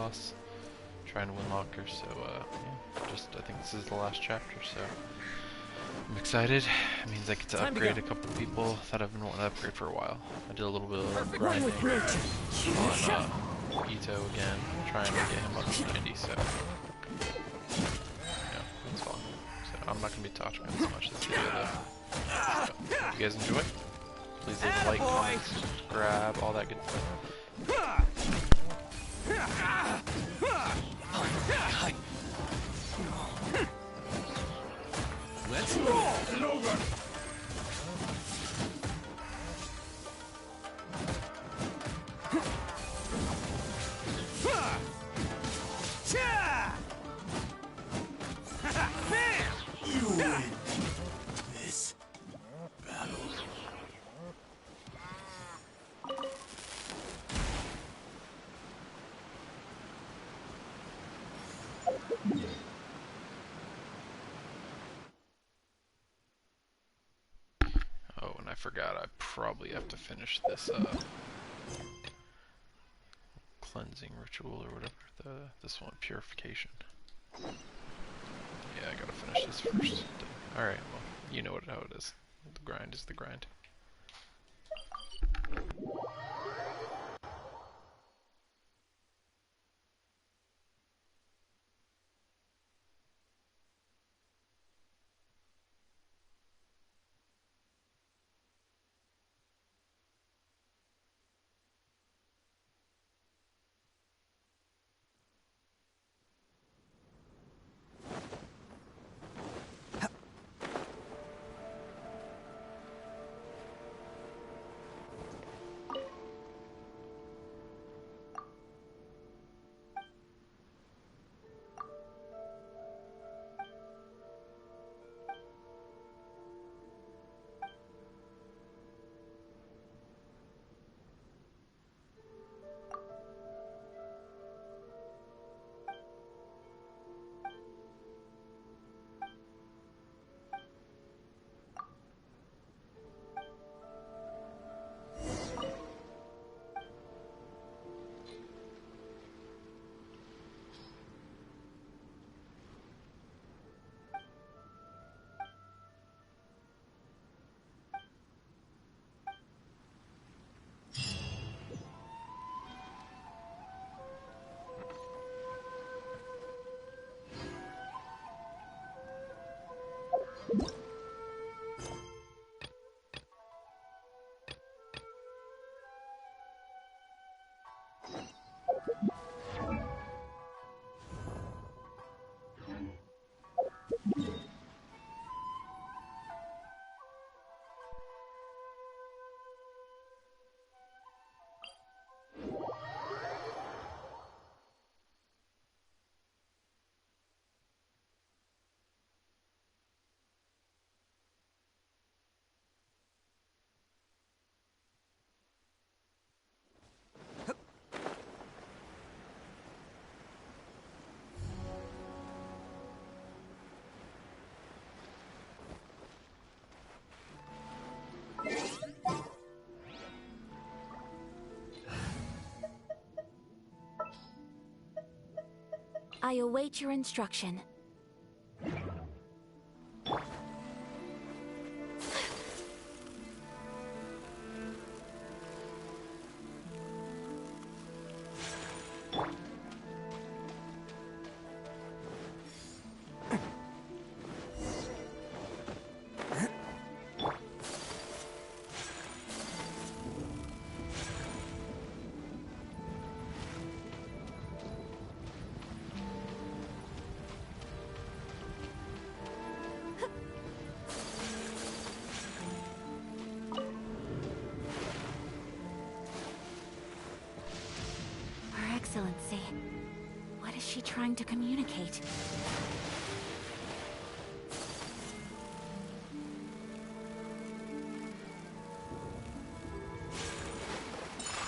boss, trying to win lockers. So yeah, just I think this is the last chapter, so I'm excited. It means I get to upgrade a couple people that I've been wanting to upgrade for a while. I did a little bit of grinding on Ito again, trying to get him up to 90, so yeah, it's fun. So I'm not going to be talking about this much this video though. So, if you guys enjoy, please leave a like, comment, subscribe, all that good stuff. Let's roll! It over! You win this battle. Oh, and I forgot, I probably have to finish this cleansing ritual or whatever, this one, purification. Yeah, I gotta finish this first. Alright, well, you know how it is. The grind is the grind. I await your instruction. Excellency, what is she trying to communicate?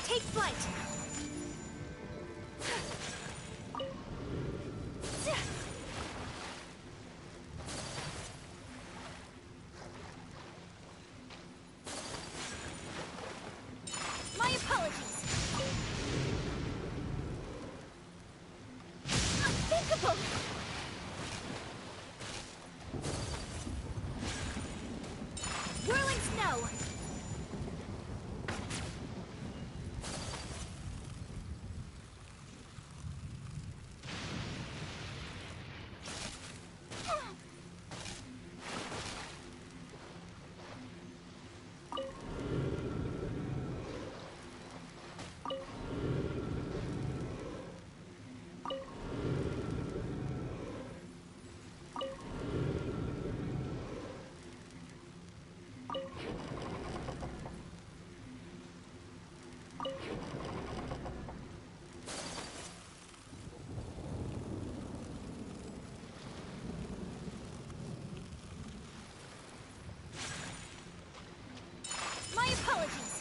Take flight! My apologies! Unthinkable! Whirling snow! My apologies!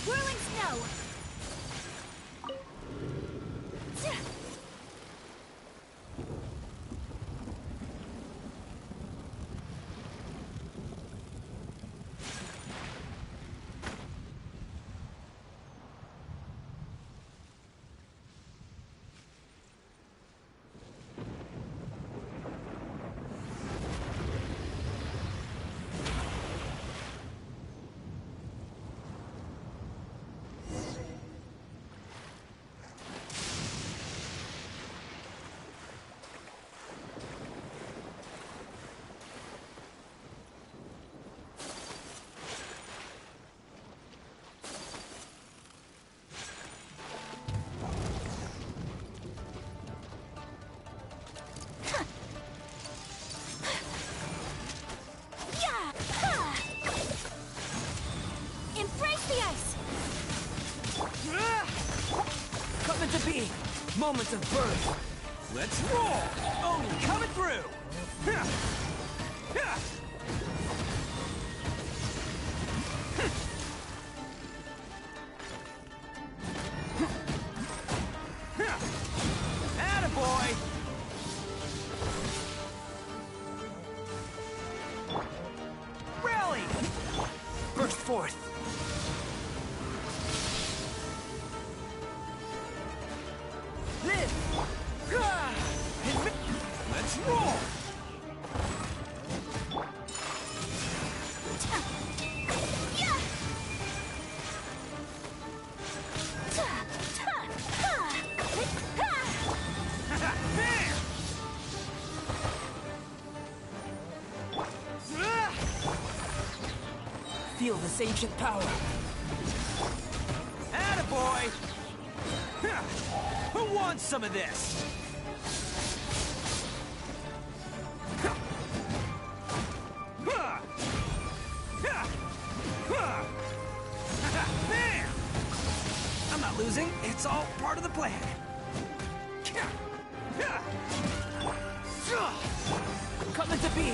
Whirling snow! Embrace the ice! Coming to be! Moments of birth! Let's roll! Only coming through! Attaboy! Rally! Burst forth! Live! Let's roll! Feel this ancient power. Attaboy! Who wants some of this? Bam! I'm not losing. It's all part of the plan. Coming to be.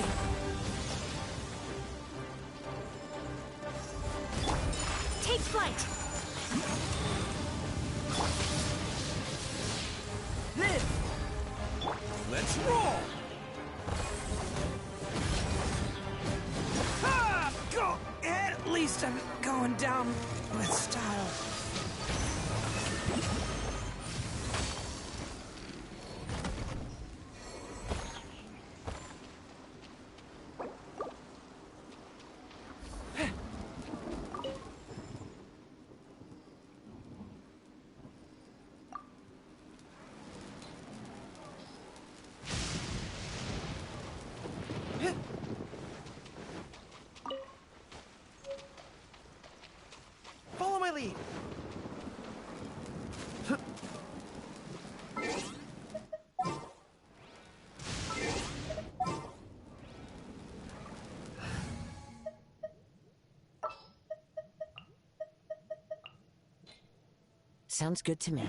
Take flight! Live! Let's roll! Ah! Go! At least I'm going down with style. Follow my lead. Sounds good to me.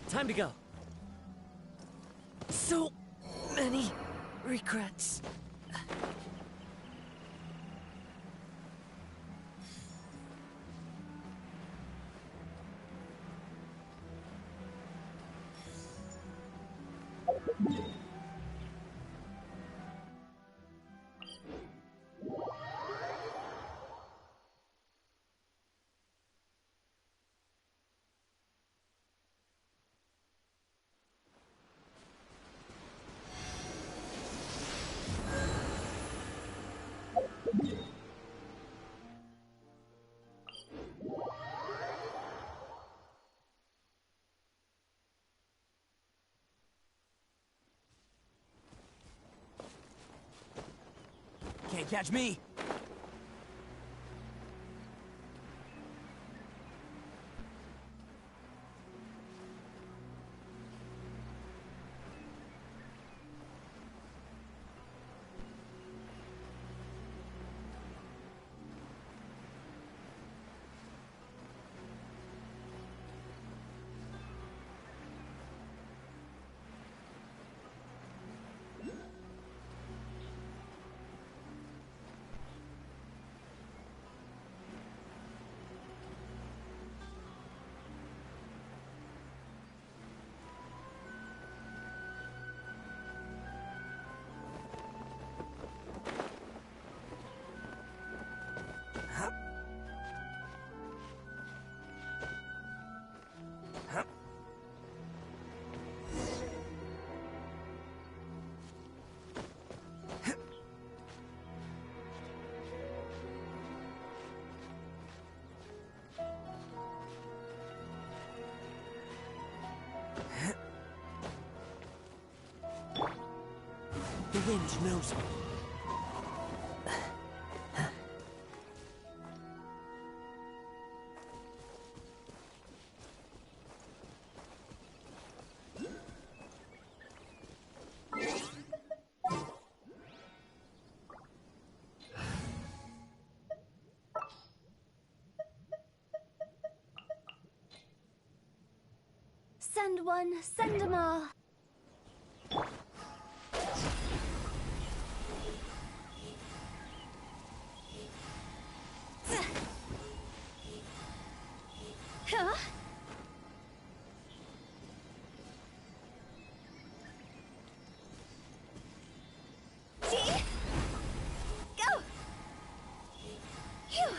Time to go. So many regrets. Can't catch me. The wind knows me. Send one, send them all. Huh? See? Go! Phew!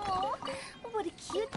Oh, what a cute...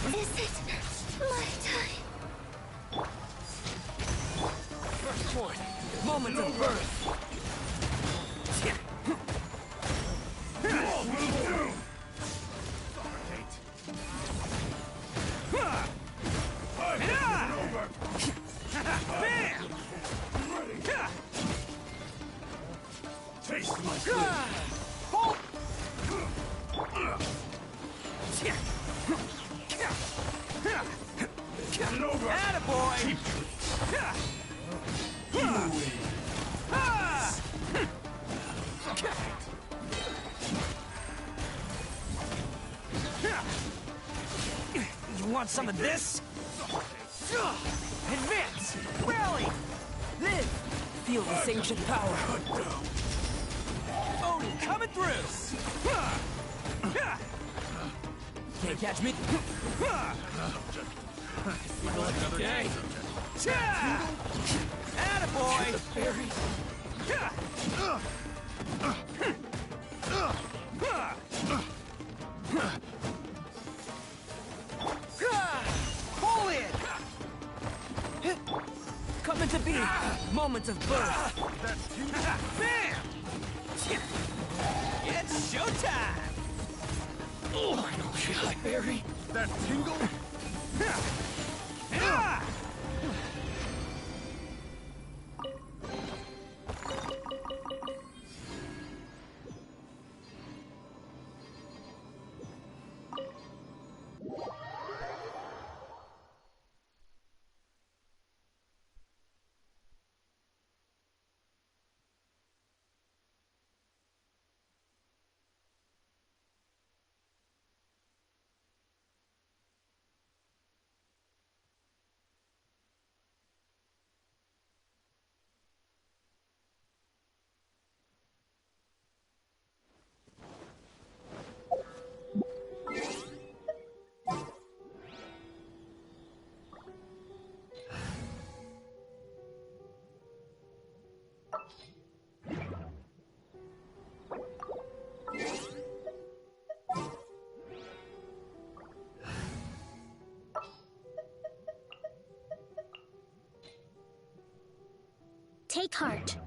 Is it my time? First point. Moment of birth. Taste my Hold! Get it over! Attaboy! You want some of this? Advance! Rally! Live! Feel this ancient power. Oni coming through! Can't catch me. Okay. Attaboy! Pull in! Coming to be. Moment of birth. Bam! It's showtime! Oh, I know you like Barry. That tingle? Take heart.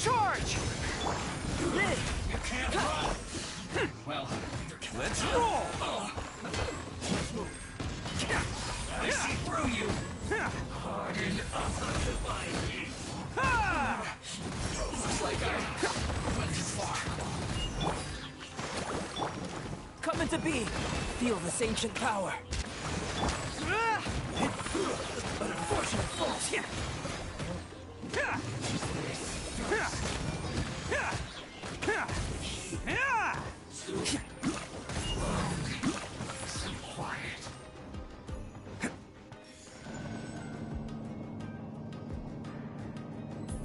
Charge! You can't run! Well, Let's roll! I see through you! Hard enough to find me! Ah! Looks like I went too far. Coming to be. Feel this ancient power. An unfortunate fault.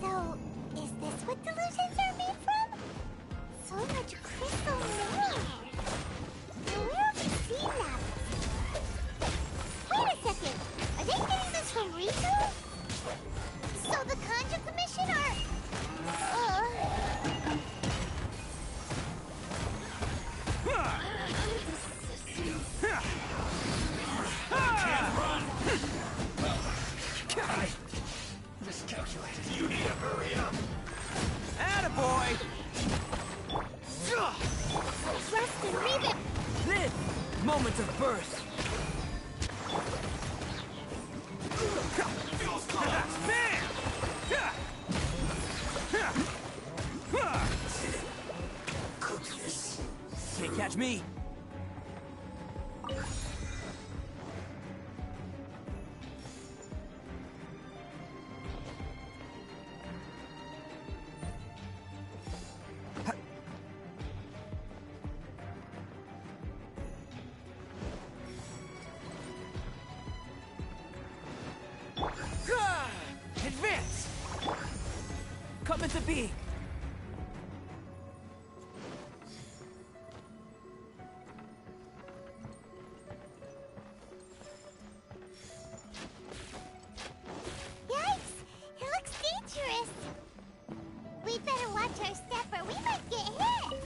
So, is this what delusions are made from? So much crystal metal. Now, where have we seen that? Wait a second. Are they getting this from Riku? So the Conjure Commission are... Miscalculated. You need to hurry up. Attaboy! Rest and leave it. Live! Moment of birth. Bam! Cook this. Can't catch me. Advance! Coming to be. Yikes! It looks dangerous. We'd better watch our step or we might get hit.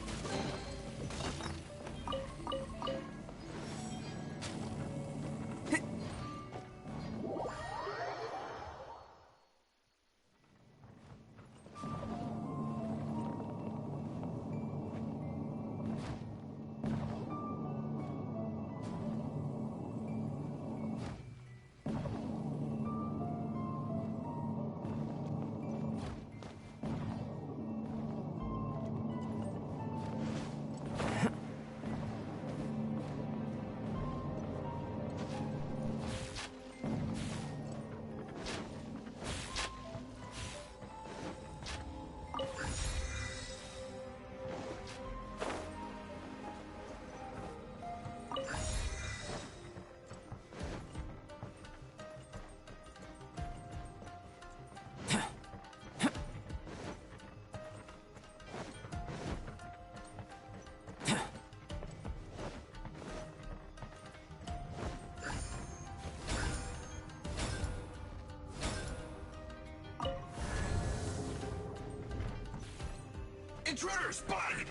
Intruder spotted!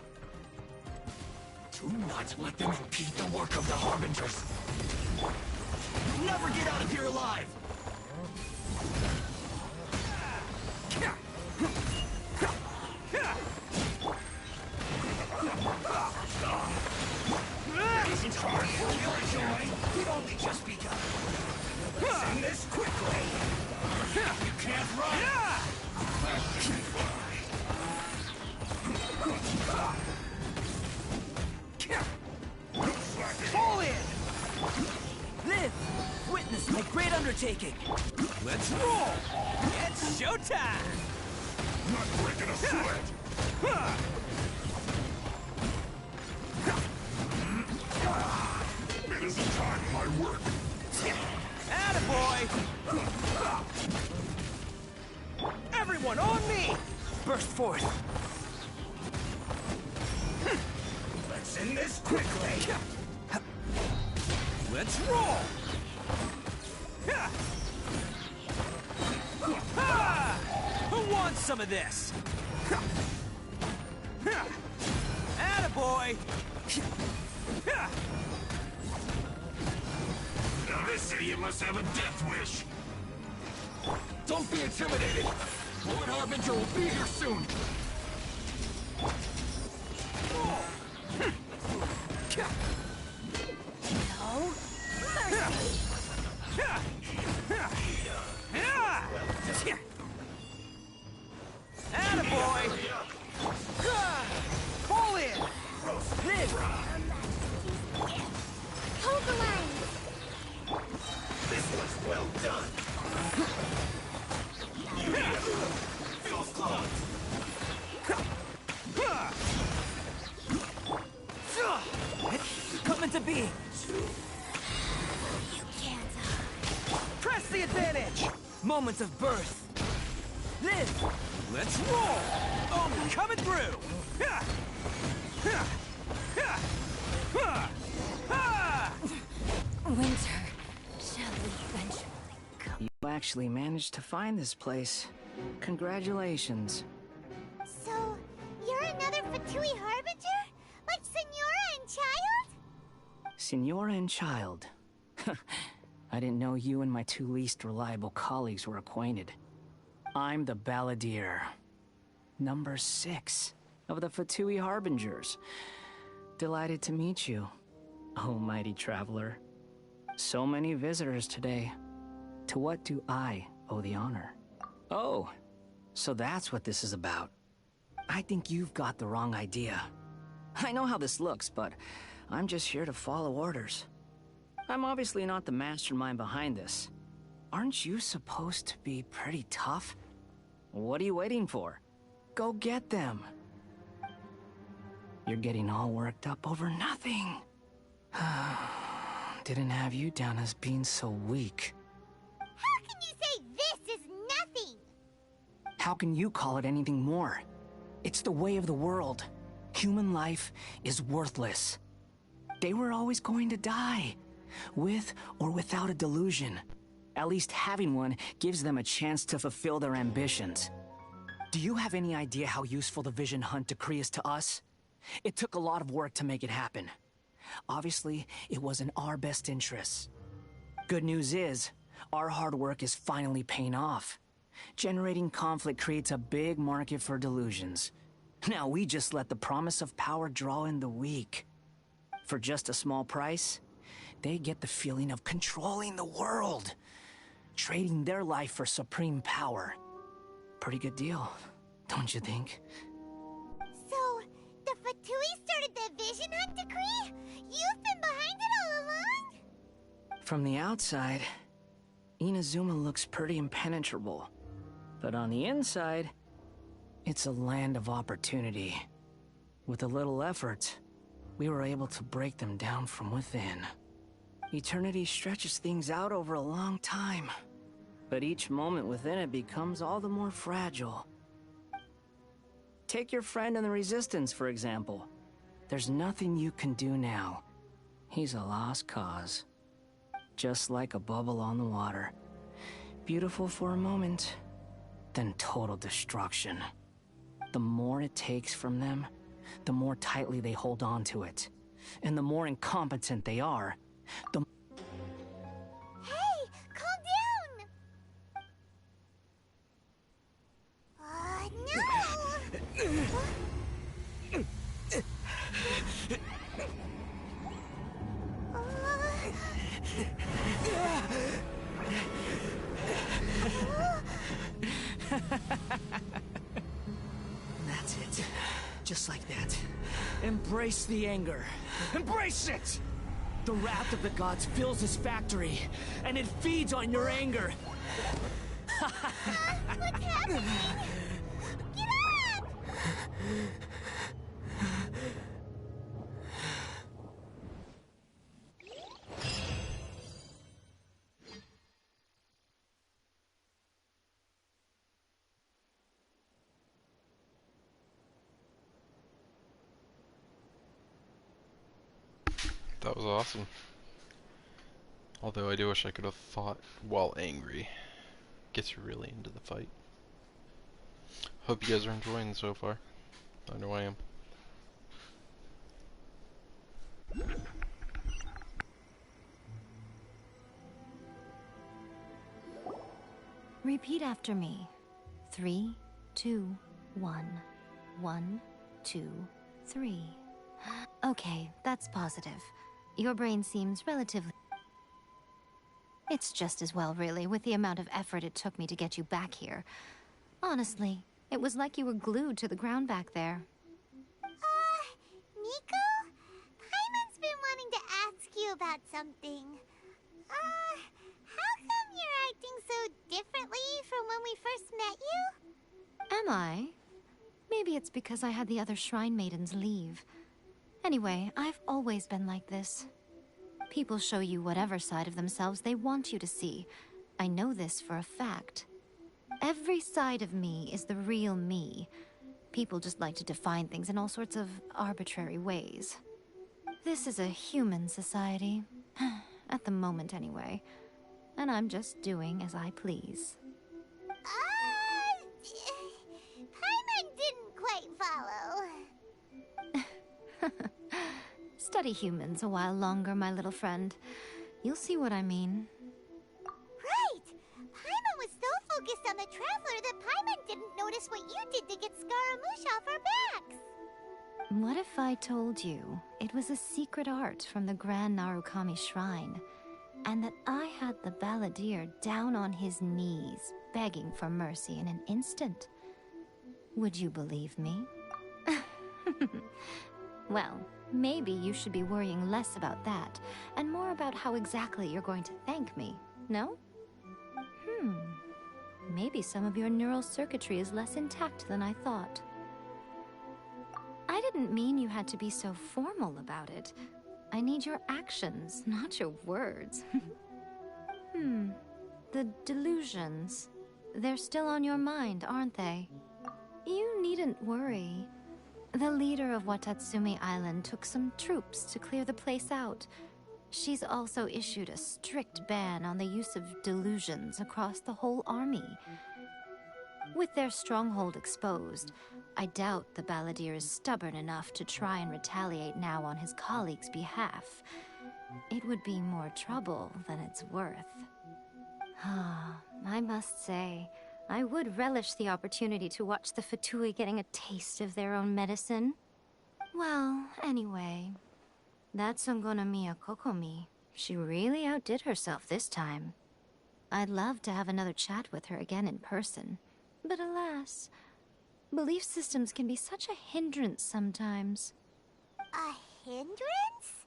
Do not let them impede the work of the Harbingers. You'll never get out of here alive! Isn't hard to kill joy? We've only just begun. Let's end this quickly! You can't run! Fall in! Live! Witness my great undertaking! Let's roll! It's showtime! Not breaking a sweat! It isn't time, my work! Attaboy! Everyone on me! Burst forth! Let's end this quickly! Let's roll! Ah! Who wants some of this? Attaboy! Now this idiot must have a death wish! Don't be intimidated! We'll Harbinger will be here soon! No mercy. Attaboy! Pull in! This! Hold the line. This was well done! Feel clogged! Coming to be! You can't. Press the advantage! Moments of birth. Live! Let's roll! Oh, coming through! Winter shall eventually come. You actually managed to find this place. Congratulations. So, you're another Fatui Harbinger? Like Senora and Child? Senora and Child. I didn't know you and my two least reliable colleagues were acquainted. I'm the Balladeer. Number 6 of the Fatui Harbingers. Delighted to meet you, oh mighty traveler. So many visitors today. To what do I owe the honor? Oh, so that's what this is about. I think you've got the wrong idea. I know how this looks, but I'm just here to follow orders. I'm obviously not the mastermind behind this. Aren't you supposed to be pretty tough? What are you waiting for? Go get them. You're getting all worked up over nothing. Didn't have you down as being so weak. How can you say this is nothing? How can you call it anything more? It's the way of the world. Human life is worthless. They were always going to die, with or without a delusion. At least having one gives them a chance to fulfill their ambitions. Do you have any idea how useful the Vision Hunt decree is to us? It took a lot of work to make it happen. Obviously, it was in our best interests. Good news is, our hard work is finally paying off. Generating conflict creates a big market for delusions. Now we just let the promise of power draw in the weak. For just a small price, they get the feeling of controlling the world. Trading their life for supreme power. Pretty good deal, don't you think? So, the Fatui started the Vision Hunt decree? You've been behind it all along? From the outside, Inazuma looks pretty impenetrable. But on the inside, it's a land of opportunity. With a little effort, we were able to break them down from within. Eternity stretches things out over a long time, but each moment within it becomes all the more fragile. Take your friend in the Resistance, for example. There's nothing you can do now. He's a lost cause. Just like a bubble on the water. Beautiful for a moment, then total destruction. The more it takes from them, the more tightly they hold on to it. And the more incompetent they are, the... Hey, calm down! No! That's it. Just like that. Embrace the anger. Embrace it! The wrath of the gods fills this factory, and it feeds on your anger. What's happening? Get up! That was awesome. Although I do wish I could have fought while angry. Gets you really into the fight. Hope you guys are enjoying so far. I know I am. Repeat after me. 3, 2, 1, 1, 2, 3. Okay, that's positive. Your brain seems relatively... It's just as well, really, with the amount of effort it took me to get you back here. Honestly, it was like you were glued to the ground back there. Nico? Paimon's been wanting to ask you about something. How come you're acting so differently from when we first met you? Am I? Maybe it's because I had the other Shrine Maidens leave. Anyway, I've always been like this. People show you whatever side of themselves they want you to see. I know this for a fact. Every side of me is the real me. People just like to define things in all sorts of arbitrary ways. This is a human society. At the moment, anyway. And I'm just doing as I please. Paimon didn't quite follow. Study humans a while longer, my little friend. You'll see what I mean. Right! Paimon was so focused on the Traveler that Paimon didn't notice what you did to get Scaramouche off our backs. What if I told you it was a secret art from the Grand Narukami Shrine, and that I had the balladeer down on his knees, begging for mercy in an instant? Would you believe me? Well, maybe you should be worrying less about that, and more about how exactly you're going to thank me, no? Maybe some of your neural circuitry is less intact than I thought. I didn't mean you had to be so formal about it. I need your actions, not your words. The delusions. They're still on your mind, aren't they? You needn't worry. The leader of Watatsumi Island took some troops to clear the place out. She's also issued a strict ban on the use of delusions across the whole army. With their stronghold exposed, I doubt the balladeer is stubborn enough to try and retaliate now on his colleagues' behalf. It would be more trouble than it's worth. I must say, I would relish the opportunity to watch the Fatui getting a taste of their own medicine. Well, anyway, that Songonomiya Kokomi, she really outdid herself this time. I'd love to have another chat with her again in person, but alas, belief systems can be such a hindrance sometimes. A hindrance?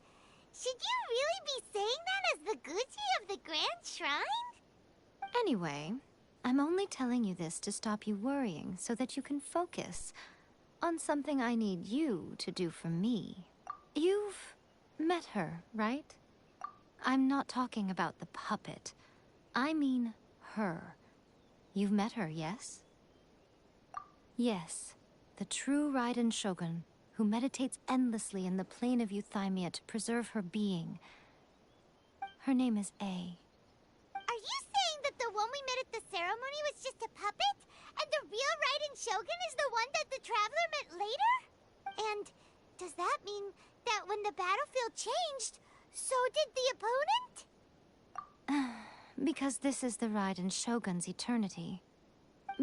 Should you really be saying that as the Gucci of the Grand Shrine? Anyway, I'm only telling you this to stop you worrying so that you can focus on something I need you to do for me. You've met her, right? I'm not talking about the puppet. I mean her. You've met her, yes? Yes, the true Raiden Shogun, who meditates endlessly in the plane of Euthymia to preserve her being. Her name is A. Are you saying that the one we met at the ceremony was just a puppet? And the real Raiden Shogun is the one that the Traveler met later? And does that mean that when the battlefield changed, so did the opponent? Because this is the Raiden Shogun's eternity.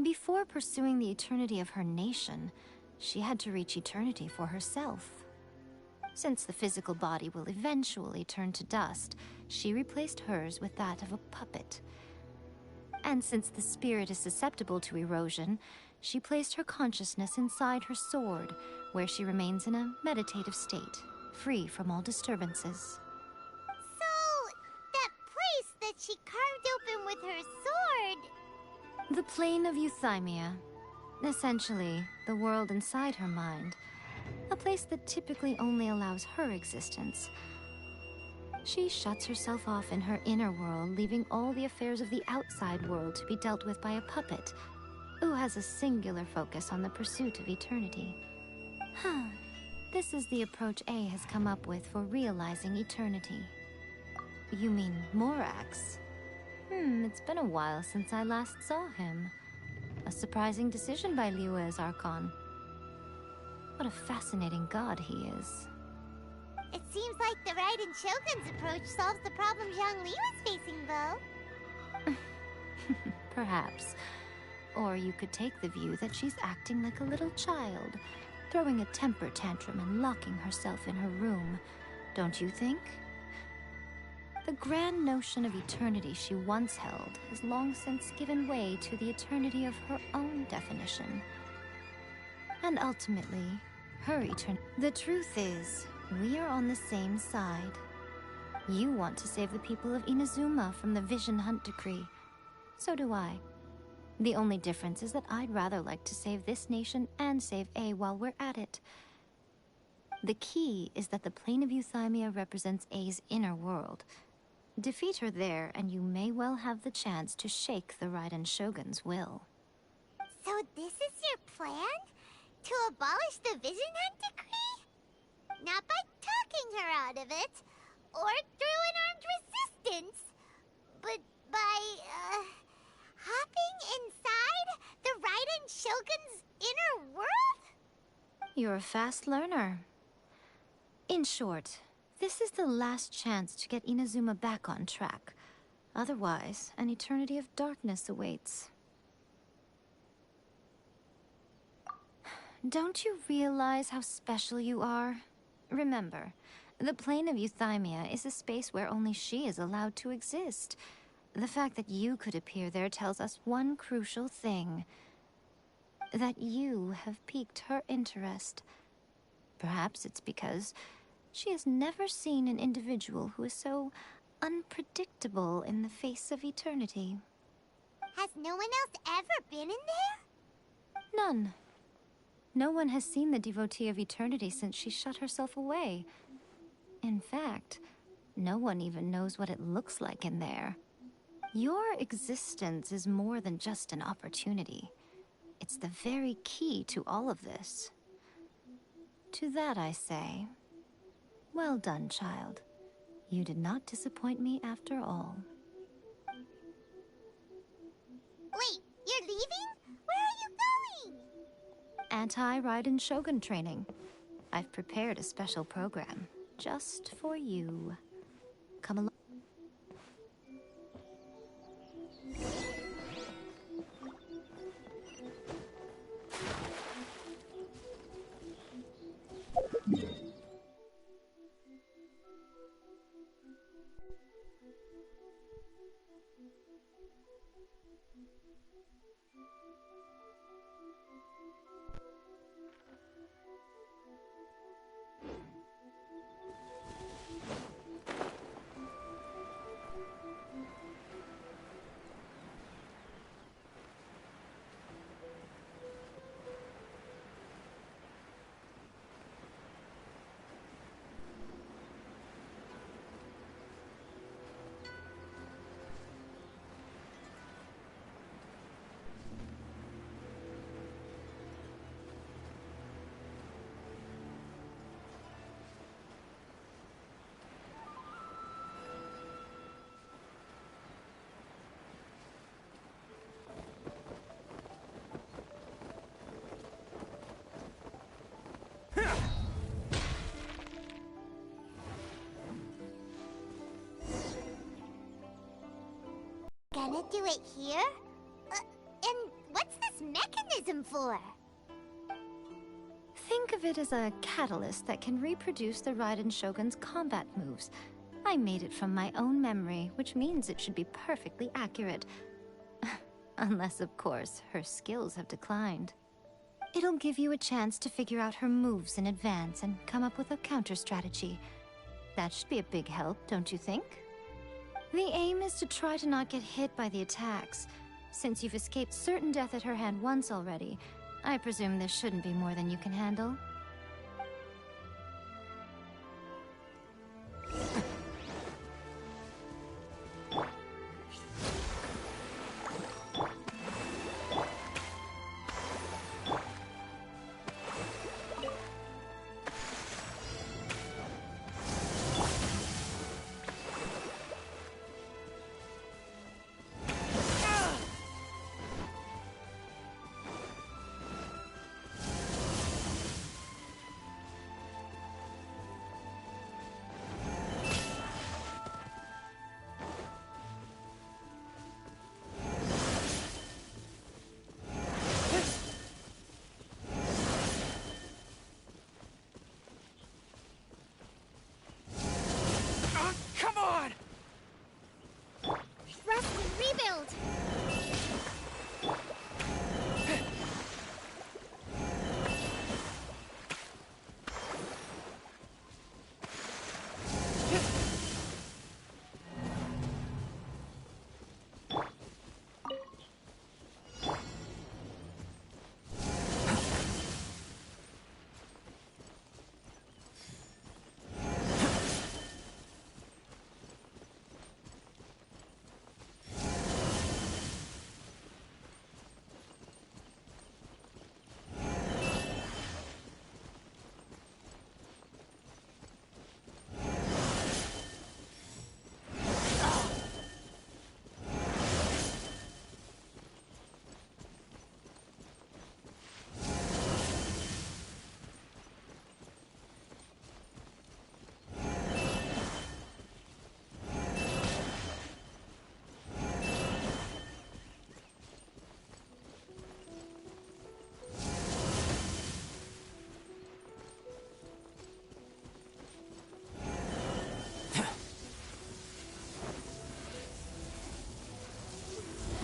Before pursuing the eternity of her nation, she had to reach eternity for herself. Since the physical body will eventually turn to dust, she replaced hers with that of a puppet. And since the spirit is susceptible to erosion, she placed her consciousness inside her sword, where she remains in a meditative state, free from all disturbances. So, that place that she carved open with her sword... The plane of Euthymia. Essentially, the world inside her mind. A place that typically only allows her existence. She shuts herself off in her inner world, leaving all the affairs of the outside world to be dealt with by a puppet, who has a singular focus on the pursuit of eternity. This is the approach A has come up with for realizing eternity. You mean Morax? It's been a while since I last saw him. A surprising decision by Liyue's Archon. What a fascinating god he is. It seems like the Raiden Shogun's approach solves the problem Zhang Li was facing, though. Perhaps. Or you could take the view that she's acting like a little child, throwing a temper tantrum and locking herself in her room. Don't you think? The grand notion of eternity she once held has long since given way to the eternity of her own definition. And ultimately, her eternity. The truth is, we are on the same side. You want to save the people of Inazuma from the Vision Hunt decree. So do I. The only difference is that I'd rather like to save this nation and save A while we're at it. The key is that the plane of Euthymia represents A's inner world. Defeat her there, and you may well have the chance to shake the Raiden Shogun's will. So this is your plan? To abolish the Vision Hunt decree? Not by talking her out of it, or through an armed resistance, but by, hopping inside the Raiden Shogun's inner world? You're a fast learner. In short, this is the last chance to get Inazuma back on track. Otherwise, an eternity of darkness awaits. Don't you realize how special you are? Remember, the plane of Euthymia is a space where only she is allowed to exist. The fact that you could appear there tells us one crucial thing. That you have piqued her interest. Perhaps it's because she has never seen an individual who is so unpredictable in the face of eternity. Has no one else ever been in there? None. No one has seen the devotee of eternity since she shut herself away. In fact, no one even knows what it looks like in there. Your existence is more than just an opportunity. It's the very key to all of this. To that I say, well done, child. You did not disappoint me after all. Wait, you're leaving? Where are you going? Anti-Raiden Shogun training. I've prepared a special program just for you. Come along. Gonna do it here? And what's this mechanism for? Think of it as a catalyst that can reproduce the Raiden Shogun's combat moves. I made it from my own memory, which means it should be perfectly accurate. Unless, of course, her skills have declined. It'll give you a chance to figure out her moves in advance and come up with a counter-strategy. That should be a big help, don't you think? The aim is to try to not get hit by the attacks. Since you've escaped certain death at her hand once already, I presume this shouldn't be more than you can handle.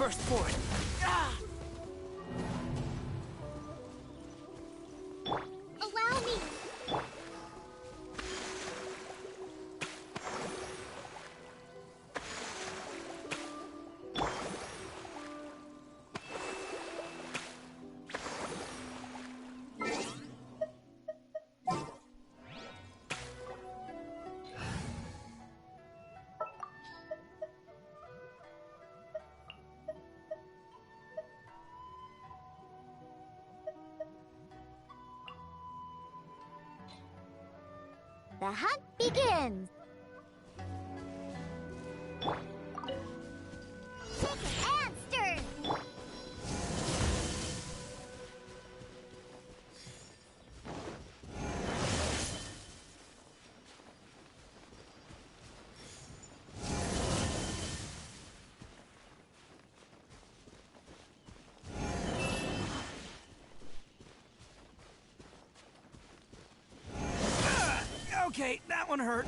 thirst for it. Ah! Allow me. The hunt begins! Chicken and stir! Okay, that one hurt.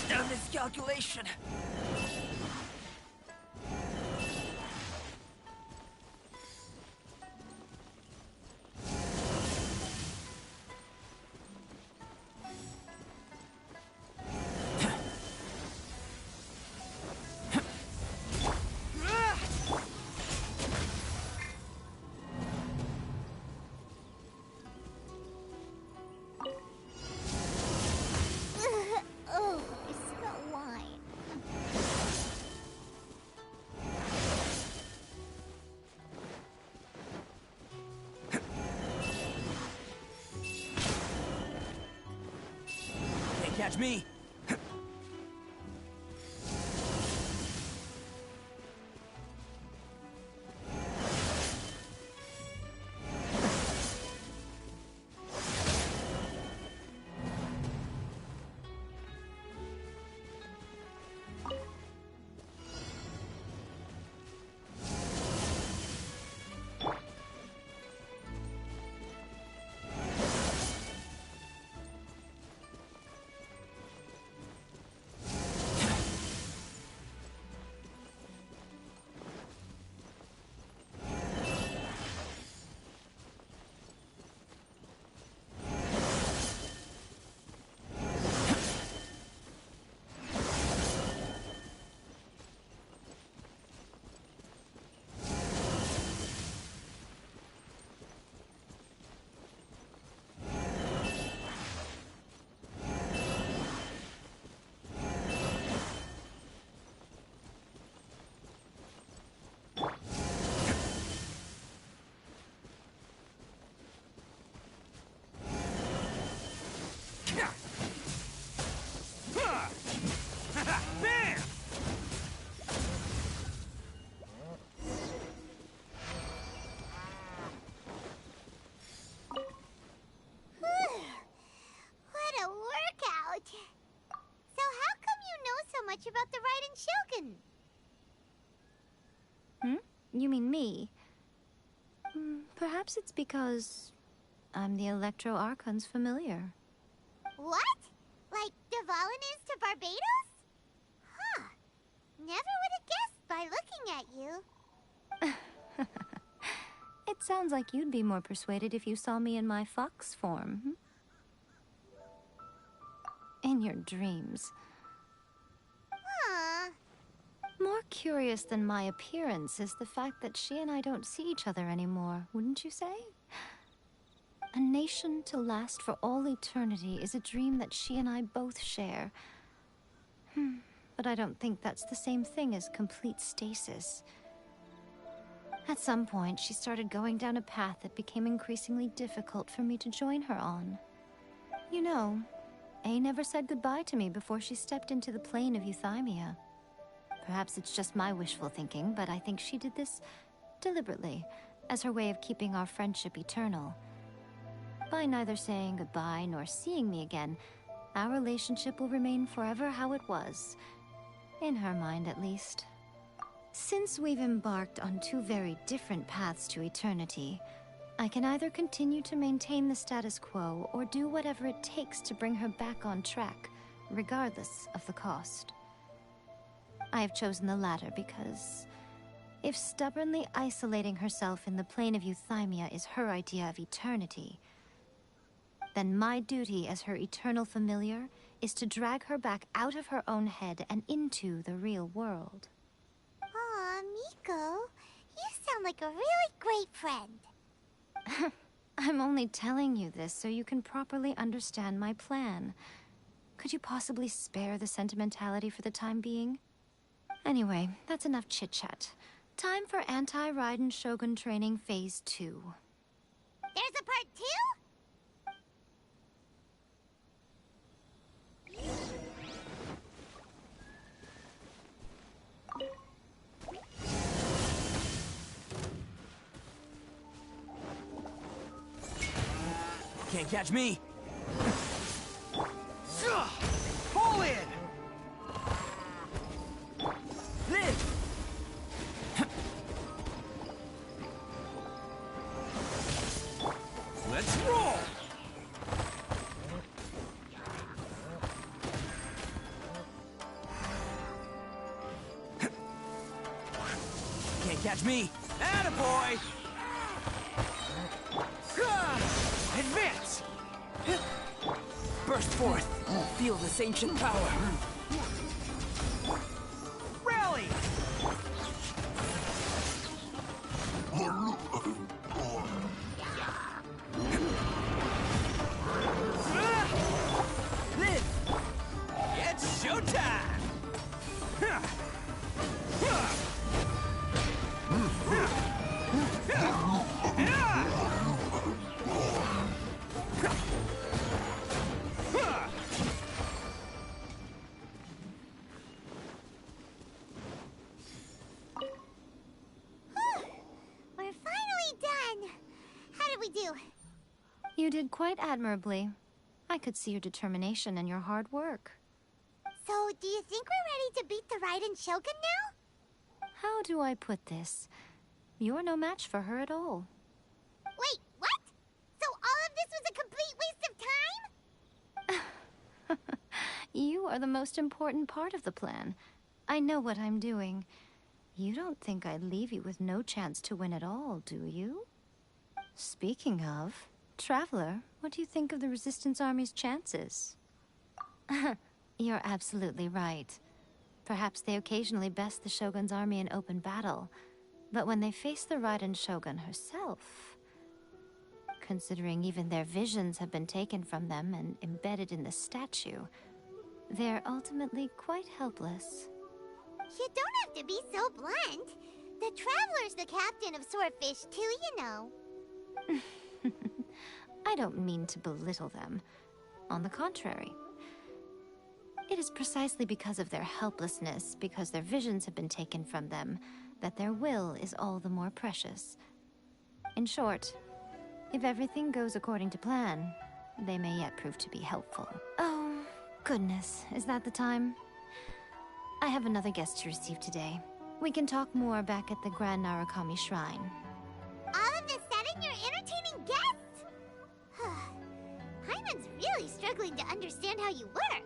Damn miscalculation. Oh, I smell wine. Can't catch me. Bam! What a workout! So how come you know so much about the Raiden Shogun? You mean me? Perhaps it's because I'm the Electro Archon's familiar. What? Like Devalin is to Barbados? Huh. Never would have guessed by looking at you. It sounds like you'd be more persuaded if you saw me in my fox form. In your dreams. Aw. More curious than my appearance is the fact that she and I don't see each other anymore, wouldn't you say? A nation to last for all eternity is a dream that she and I both share. But I don't think that's the same thing as complete stasis. At some point, she started going down a path that became increasingly difficult for me to join her on. You know, A never said goodbye to me before she stepped into the plane of Euthymia. Perhaps it's just my wishful thinking, but I think she did this deliberately, as her way of keeping our friendship eternal. By neither saying goodbye nor seeing me again, our relationship will remain forever how it was. In her mind, at least. Since we've embarked on two very different paths to eternity, I can either continue to maintain the status quo or do whatever it takes to bring her back on track, regardless of the cost. I have chosen the latter because if stubbornly isolating herself in the plane of euthymia is her idea of eternity, then my duty as her eternal familiar is to drag her back out of her own head and into the real world. Aw, Miko, you sound like a really great friend. I'm only telling you this so you can properly understand my plan. Could you possibly spare the sentimentality for the time being? Anyway, that's enough chit-chat. Time for Anti-Raiden Shogun Training Phase 2. There's a part 2? Can't catch me. Pull in. Live. Let's roll. Can't catch me. Attaboy. Advance! Burst forth! Feel this ancient power! Rally! Live! It's showtime! We're finally done. How did we do? You did quite admirably. I could see your determination and your hard work. So, do you think we're ready to beat the Raiden Shogun now? How do I put this? You're no match for her at all. Wait, what? So all of this was a complete waste of time? You are the most important part of the plan. I know what I'm doing. You don't think I'd leave you with no chance to win at all, do you? Speaking of, Traveler, what do you think of the Resistance Army's chances? You're absolutely right. Perhaps they occasionally best the Shogun's army in open battle, but when they face the Raiden Shogun herself, considering even their visions have been taken from them and embedded in the statue, they're ultimately quite helpless. You don't have to be so blunt. The Traveler's the captain of Swordfish too, you know. I don't mean to belittle them. On the contrary. It is precisely because of their helplessness, because their visions have been taken from them, that their will is all the more precious. In short, if everything goes according to plan, they may yet prove to be helpful. Oh, goodness, is that the time? I have another guest to receive today. We can talk more back at the Grand Narukami Shrine. All of a sudden, you're entertaining guests? Hyman's really struggling to understand how you work.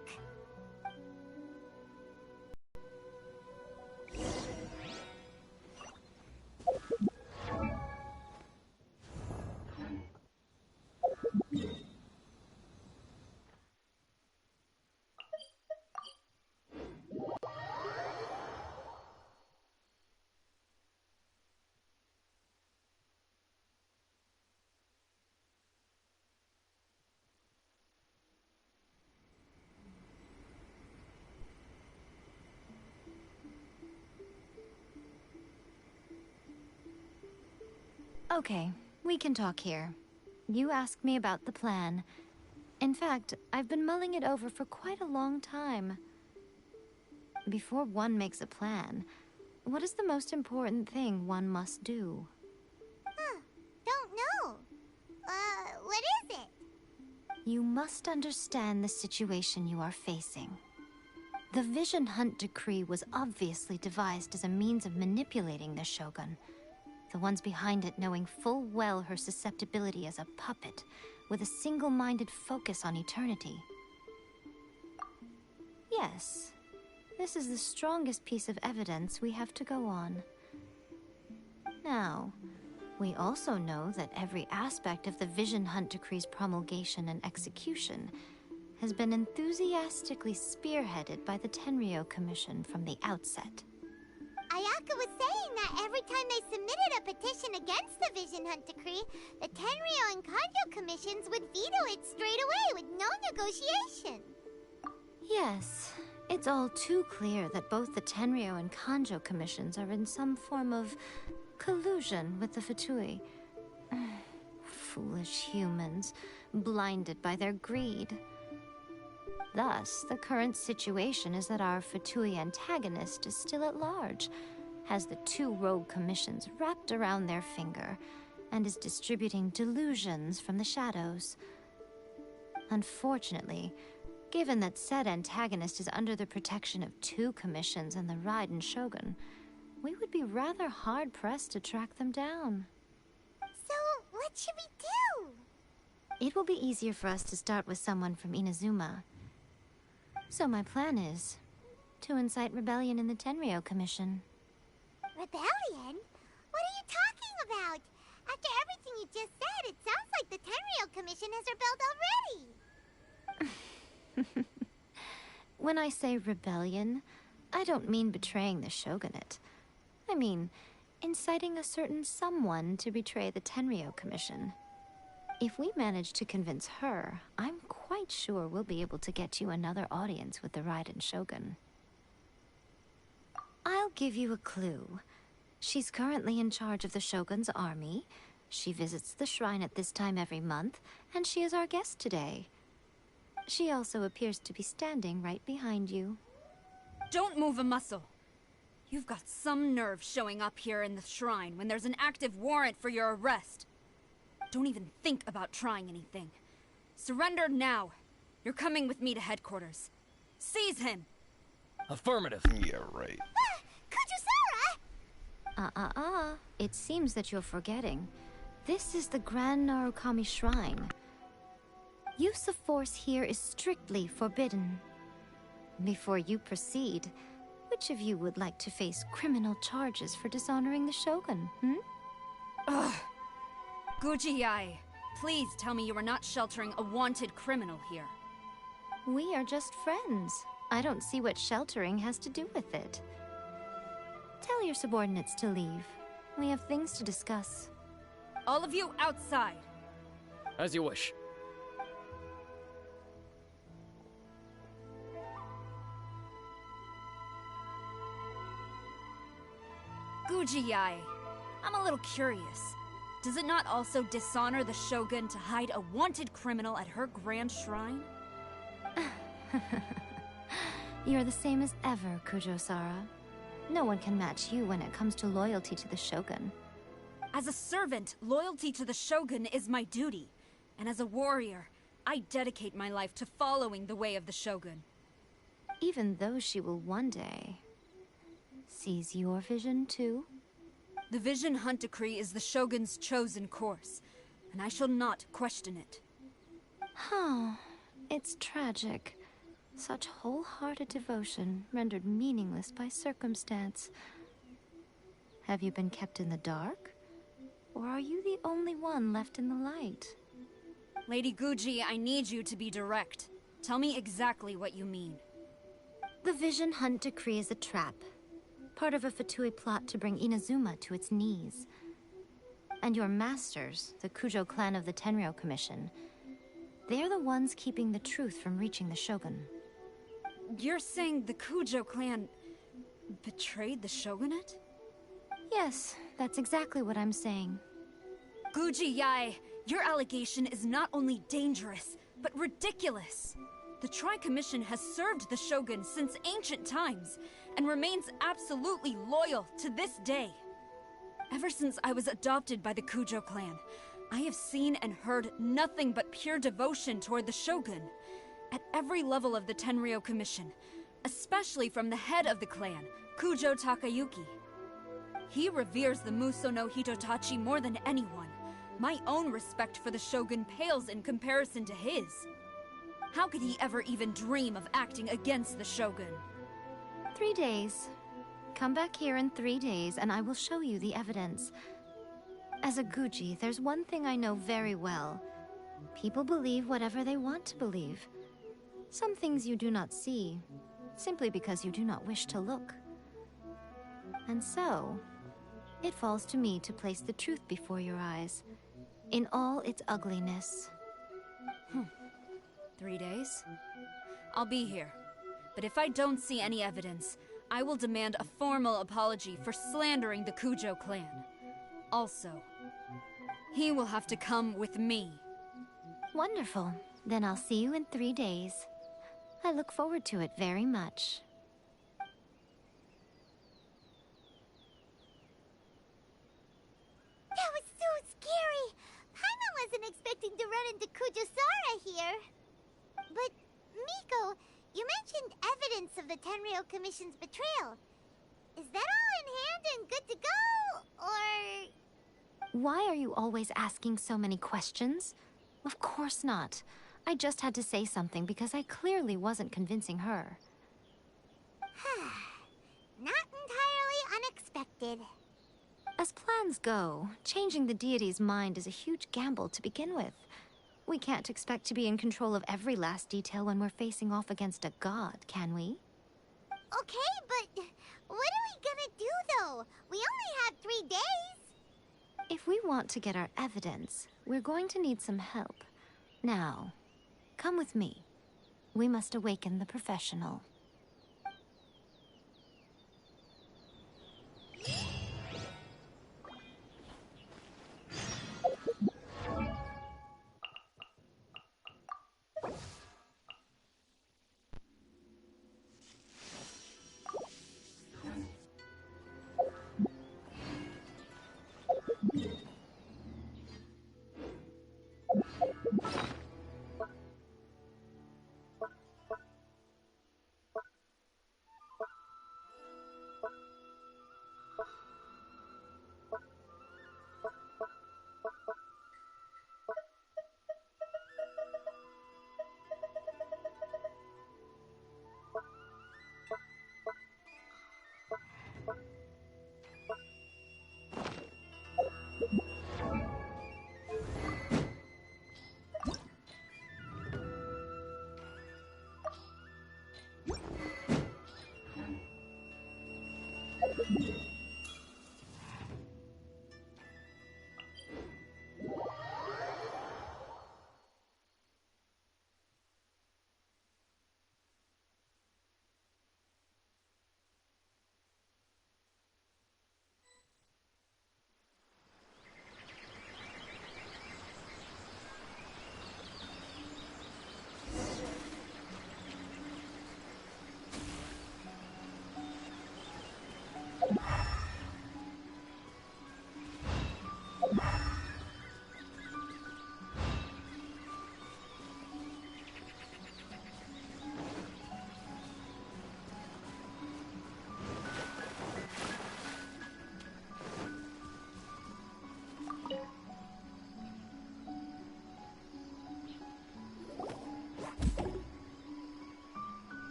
Okay, we can talk here. You asked me about the plan. In fact, I've been mulling it over for quite a long time. Before one makes a plan, what is the most important thing one must do? Don't know. What is it? You must understand the situation you are facing. The Vision Hunt Decree was obviously devised as a means of manipulating the Shogun. The ones behind it knowing full well her susceptibility as a puppet, with a single-minded focus on eternity. Yes, this is the strongest piece of evidence we have to go on. Now, we also know that every aspect of the Vision Hunt Decree's promulgation and execution has been enthusiastically spearheaded by the Tenryou Commission from the outset. Ayaka was saying that every time they submitted a petition against the Vision Hunt Decree, the Tenryou and Kanjo commissions would veto it straight away with no negotiation. Yes, it's all too clear that both the Tenryou and Kanjo commissions are in some form of collusion with the Fatui. Foolish humans, blinded by their greed. Thus, the current situation is that our Fatui antagonist is still at large, has the two rogue commissions wrapped around their finger, and is distributing delusions from the shadows. Unfortunately, given that said antagonist is under the protection of two commissions and the Raiden Shogun, we would be rather hard-pressed to track them down. So, what should we do? It will be easier for us to start with someone from Inazuma. So my plan is to incite rebellion in the Tenryou Commission. Rebellion? What are you talking about? After everything you just said, it sounds like the Tenryou Commission has rebelled already. When I say rebellion, I don't mean betraying the shogunate. I mean inciting a certain someone to betray the Tenryou Commission. If we manage to convince her, I'm quite sure we'll be able to get you another audience with the Raiden Shogun. I'll give you a clue. She's currently in charge of the Shogun's army. She visits the shrine at this time every month, and she is our guest today. She also appears to be standing right behind you. Don't move a muscle. You've got some nerve showing up here in the shrine when there's an active warrant for your arrest. Don't even think about trying anything. Surrender now. You're coming with me to headquarters. Seize him! Affirmative. Yeah, right. Kujusara! It seems that you're forgetting. This is the Grand Narukami Shrine. Use of force here is strictly forbidden. Before you proceed, which of you would like to face criminal charges for dishonoring the Shogun, Ugh. Gujiyai, please tell me you are not sheltering a wanted criminal here. We are just friends. I don't see what sheltering has to do with it. Tell your subordinates to leave. We have things to discuss. All of you outside. As you wish. Gujiyai, I'm a little curious. Does it not also dishonor the Shogun to hide a wanted criminal at her grand shrine? You're the same as ever, Kujo-Sara. No one can match you when it comes to loyalty to the Shogun. As a servant, loyalty to the Shogun is my duty. And as a warrior, I dedicate my life to following the way of the Shogun. Even though she will one day seize your vision too? The Vision Hunt Decree is the Shogun's chosen course, and I shall not question it. Huh. It's tragic. Such wholehearted devotion rendered meaningless by circumstance. Have you been kept in the dark? Or are you the only one left in the light? Lady Guji, I need you to be direct. Tell me exactly what you mean. The Vision Hunt Decree is a trap. Part of a Fatui plot to bring Inazuma to its knees. And your masters, the Kujo clan of the Tenryou Commission, they're the ones keeping the truth from reaching the Shogun. You're saying the Kujo clan betrayed the Shogunate? Yes, that's exactly what I'm saying. Guji Yai, your allegation is not only dangerous, but ridiculous. The Tri-Commission has served the Shogun since ancient times, and remains absolutely loyal to this day. Ever since I was adopted by the Kujo clan, I have seen and heard nothing but pure devotion toward the Shogun. At every level of the Tenryou Commission, especially from the head of the clan, Kujo Takayuki. He reveres the Muso no Hitotachi more than anyone. My own respect for the Shogun pales in comparison to his. How could he ever even dream of acting against the Shogun? 3 days. Come back here in 3 days and I will show you the evidence. As a Guji, there's one thing I know very well. People believe whatever they want to believe. Some things you do not see, simply because you do not wish to look. And so, it falls to me to place the truth before your eyes, in all its ugliness. 3 days? I'll be here. But if I don't see any evidence, I will demand a formal apology for slandering the Kujo clan. Also, he will have to come with me. Wonderful. Then I'll see you in 3 days. I look forward to it very much. That was so scary! Paimon wasn't expecting to run into Kujosara here. But, Miko, you mentioned evidence of the Tenryou Commission's betrayal. Is that all in hand and good to go, or...? Why are you always asking so many questions? Of course not. I just had to say something because I clearly wasn't convincing her. Not entirely unexpected. As plans go, changing the deity's mind is a huge gamble to begin with. We can't expect to be in control of every last detail when we're facing off against a god, can we? Okay, but what are we gonna do, though? We only have 3 days. If we want to get our evidence, we're going to need some help. Now, come with me. We must awaken the professional.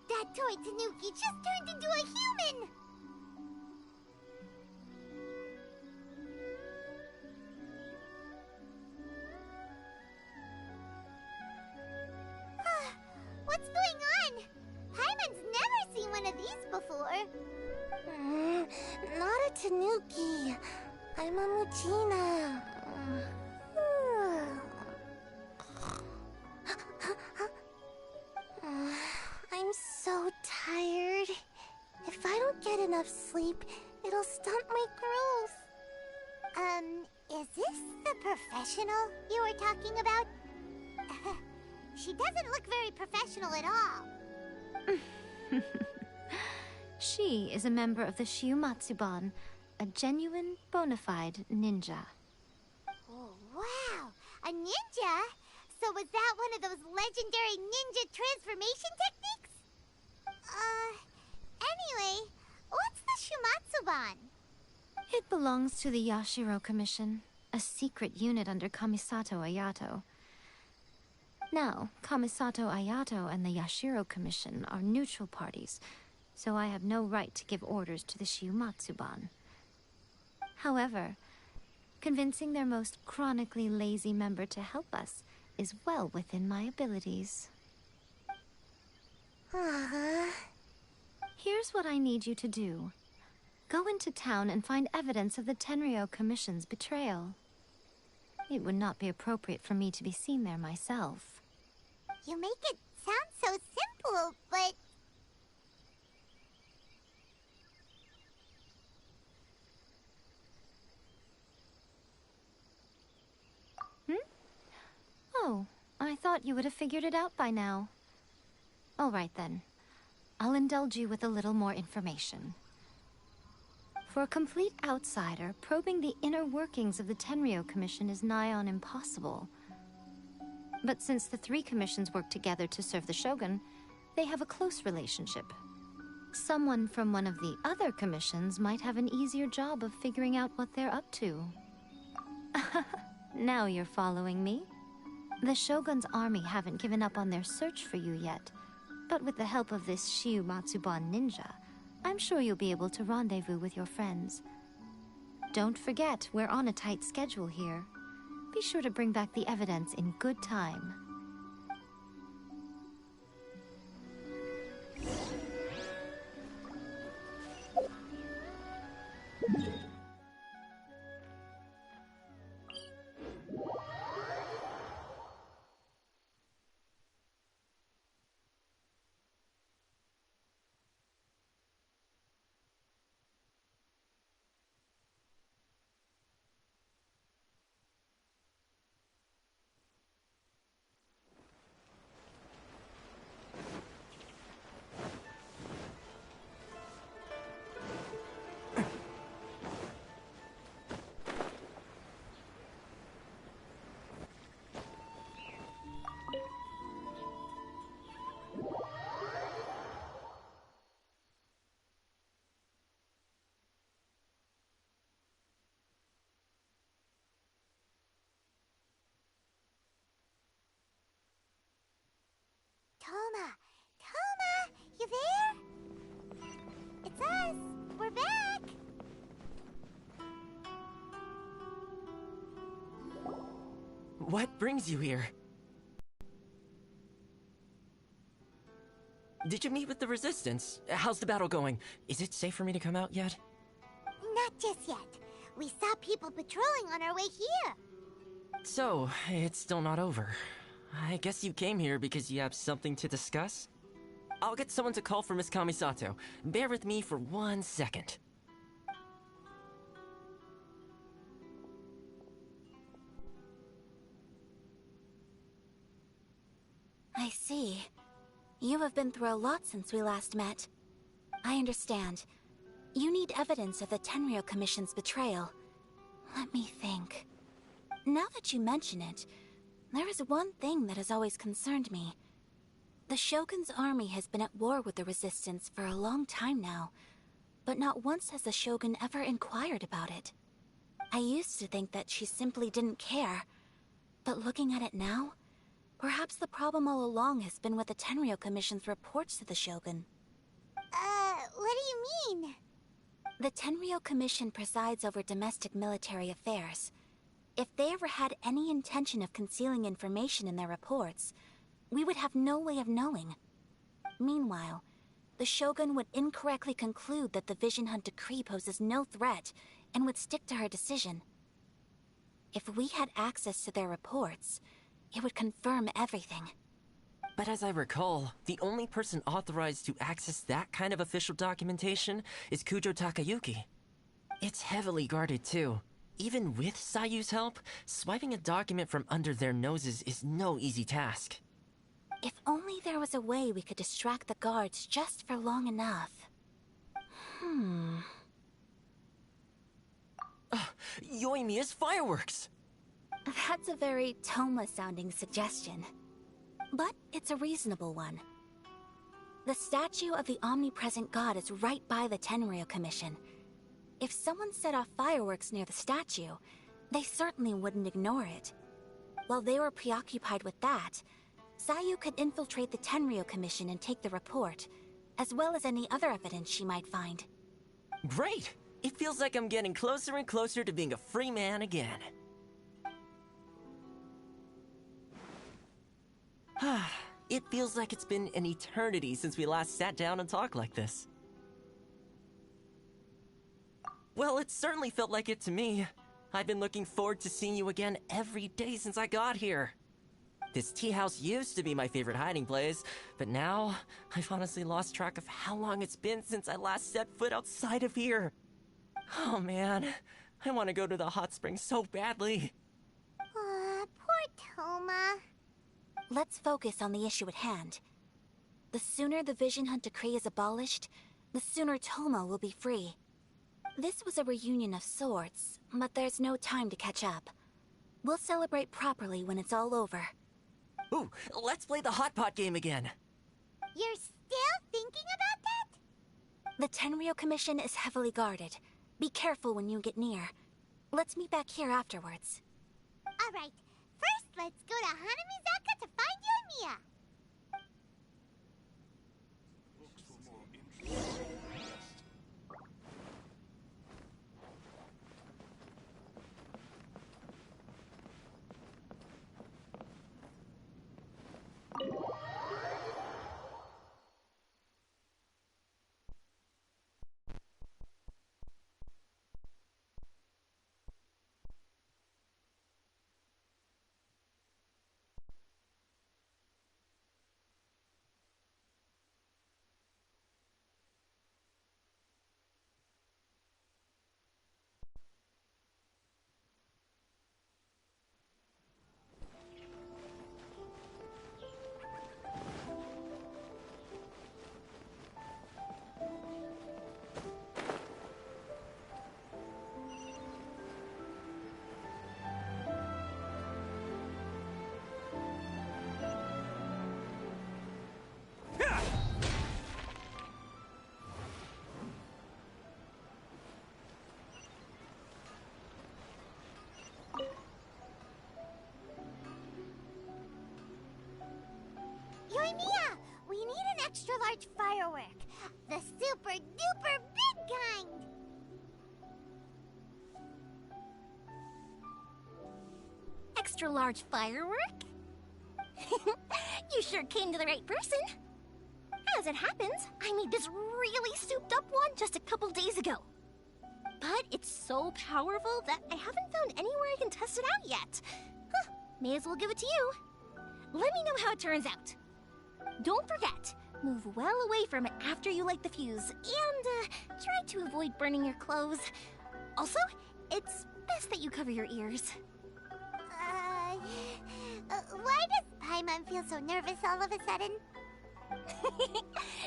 That toy Tanuki just turned into a human! What's going on? Paimon's never seen one of these before. Not a Tanuki. I'm a Muchina. I'm so tired. If I don't get enough sleep, it'll stunt my growth. Is this the professional you were talking about? She doesn't look very professional at all. She is a member of the Shiumatsuban, a genuine, bona fide ninja. Oh, wow! A ninja? So was that one of those legendary ninja transformation techniques? Anyway, what's the Shumatsuban? It belongs to the Yashiro Commission, a secret unit under Kamisato Ayato. Now, Kamisato Ayato and the Yashiro Commission are neutral parties, so I have no right to give orders to the Shumatsuban. However, convincing their most chronically lazy member to help us is well within my abilities. Here's what I need you to do. Go into town and find evidence of the Tenryou Commission's betrayal. It would not be appropriate for me to be seen there myself. You make it sound so simple, but... Oh, I thought you would have figured it out by now. All right then. I'll indulge you with a little more information. For a complete outsider, probing the inner workings of the Tenryou Commission is nigh on impossible. But since the three commissions work together to serve the Shogun, they have a close relationship. Someone from one of the other commissions might have an easier job of figuring out what they're up to. Now you're following me? The Shogun's army haven't given up on their search for you yet, but with the help of this Shiumatsuban ninja, I'm sure you'll be able to rendezvous with your friends. Don't forget, we're on a tight schedule here. Be sure to bring back the evidence in good time. Toma, you there? It's us. We're back. What brings you here? Did you meet with the Resistance? How's the battle going? Is it safe for me to come out yet? Not just yet. We saw people patrolling on our way here. So, it's still not over. I guess you came here because you have something to discuss? I'll get someone to call for Miss Kamisato. Bear with me for 1 second. I see. You have been through a lot since we last met. I understand. You need evidence of the Tenryou Commission's betrayal. Let me think. Now that you mention it, there is one thing that has always concerned me. The Shogun's army has been at war with the Resistance for a long time now, but not once has the Shogun ever inquired about it. I used to think that she simply didn't care, but looking at it now, perhaps the problem all along has been with the Tenryou Commission's reports to the Shogun. What do you mean? The Tenryou Commission presides over domestic military affairs. If they ever had any intention of concealing information in their reports, we would have no way of knowing. Meanwhile, the Shogun would incorrectly conclude that the Vision Hunt decree poses no threat and would stick to her decision. If we had access to their reports, it would confirm everything. But as I recall, the only person authorized to access that kind of official documentation is Kujo Takayuki. It's heavily guarded too. Even with Sayu's help, swiping a document from under their noses is no easy task. If only there was a way we could distract the guards just for long enough. Yoimiya's fireworks! That's a very Toma-sounding suggestion. But it's a reasonable one. The statue of the omnipresent god is right by the Tenryou Commission. If someone set off fireworks near the statue, they certainly wouldn't ignore it. While they were preoccupied with that, Sayu could infiltrate the Tenryou Commission and take the report, as well as any other evidence she might find. Great! It feels like I'm getting closer and closer to being a free man again. It feels like it's been an eternity since we last sat down and talked like this. Well, it certainly felt like it to me. I've been looking forward to seeing you again every day since I got here. This tea house used to be my favorite hiding place, but now I've honestly lost track of how long it's been since I last set foot outside of here. Oh man, I want to go to the hot springs so badly. Poor Toma. Let's focus on the issue at hand. The sooner the Vision Hunt decree is abolished, the sooner Toma will be free. This was a reunion of sorts, but there's no time to catch up. We'll celebrate properly when it's all over. Ooh, let's play the hot pot game again. You're still thinking about that? The Tenryou Commission is heavily guarded. Be careful when you get near. Let's meet back here afterwards. Alright, first let's go to Hanamizaka to find Yoimiya. Yoimiya, we need an extra large firework. The super duper big kind. Extra large firework? You sure came to the right person. As it happens, I made this really souped up one just a couple days ago. But it's so powerful that I haven't found anywhere I can test it out yet. Huh, may as well give it to you. Let me know how it turns out. Don't forget, move well away from it after you light the fuse, and try to avoid burning your clothes. Also, it's best that you cover your ears. Why does Paimon feel so nervous all of a sudden?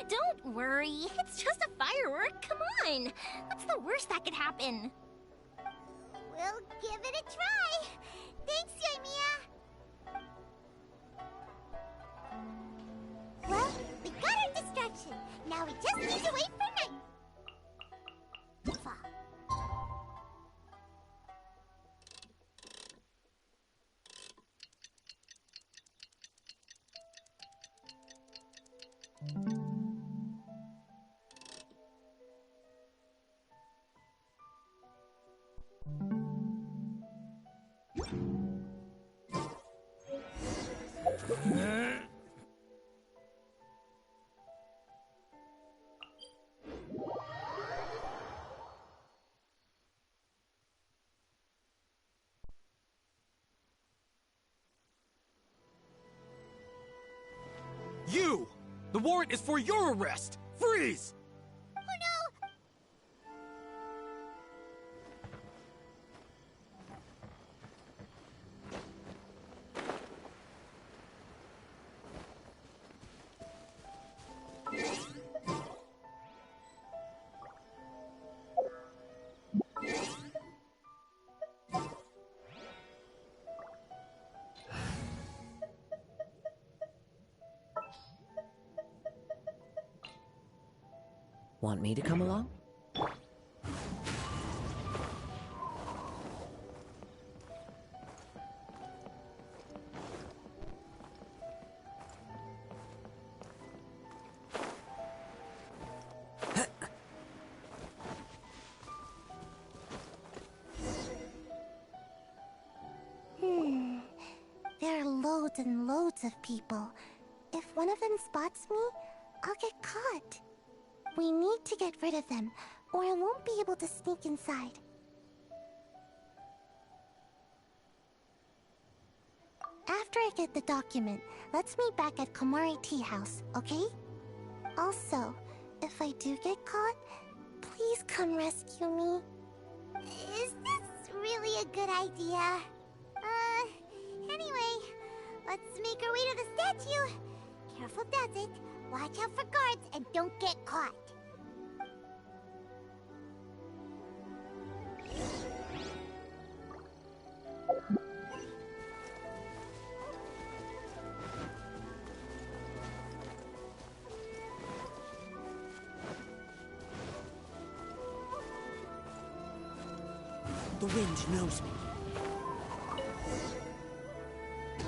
Don't worry, it's just a firework, come on! What's the worst that could happen? We'll give it a try. Thanks, Yoimiya. Well, we got our distraction. Now we just need to wait for nightfall. You! The warrant is for your arrest! Freeze! Oh no! Want me to come along? There are loads and loads of people. If one of them spots me, I'll get caught. We need to get rid of them, or I won't be able to sneak inside. After I get the document, let's meet back at Komari Tea House, okay? Also, if I do get caught, please come rescue me. Is this really a good idea? Anyway, let's make our way to the statue. Careful does it. Watch out for guards and don't get caught. The wind knows me.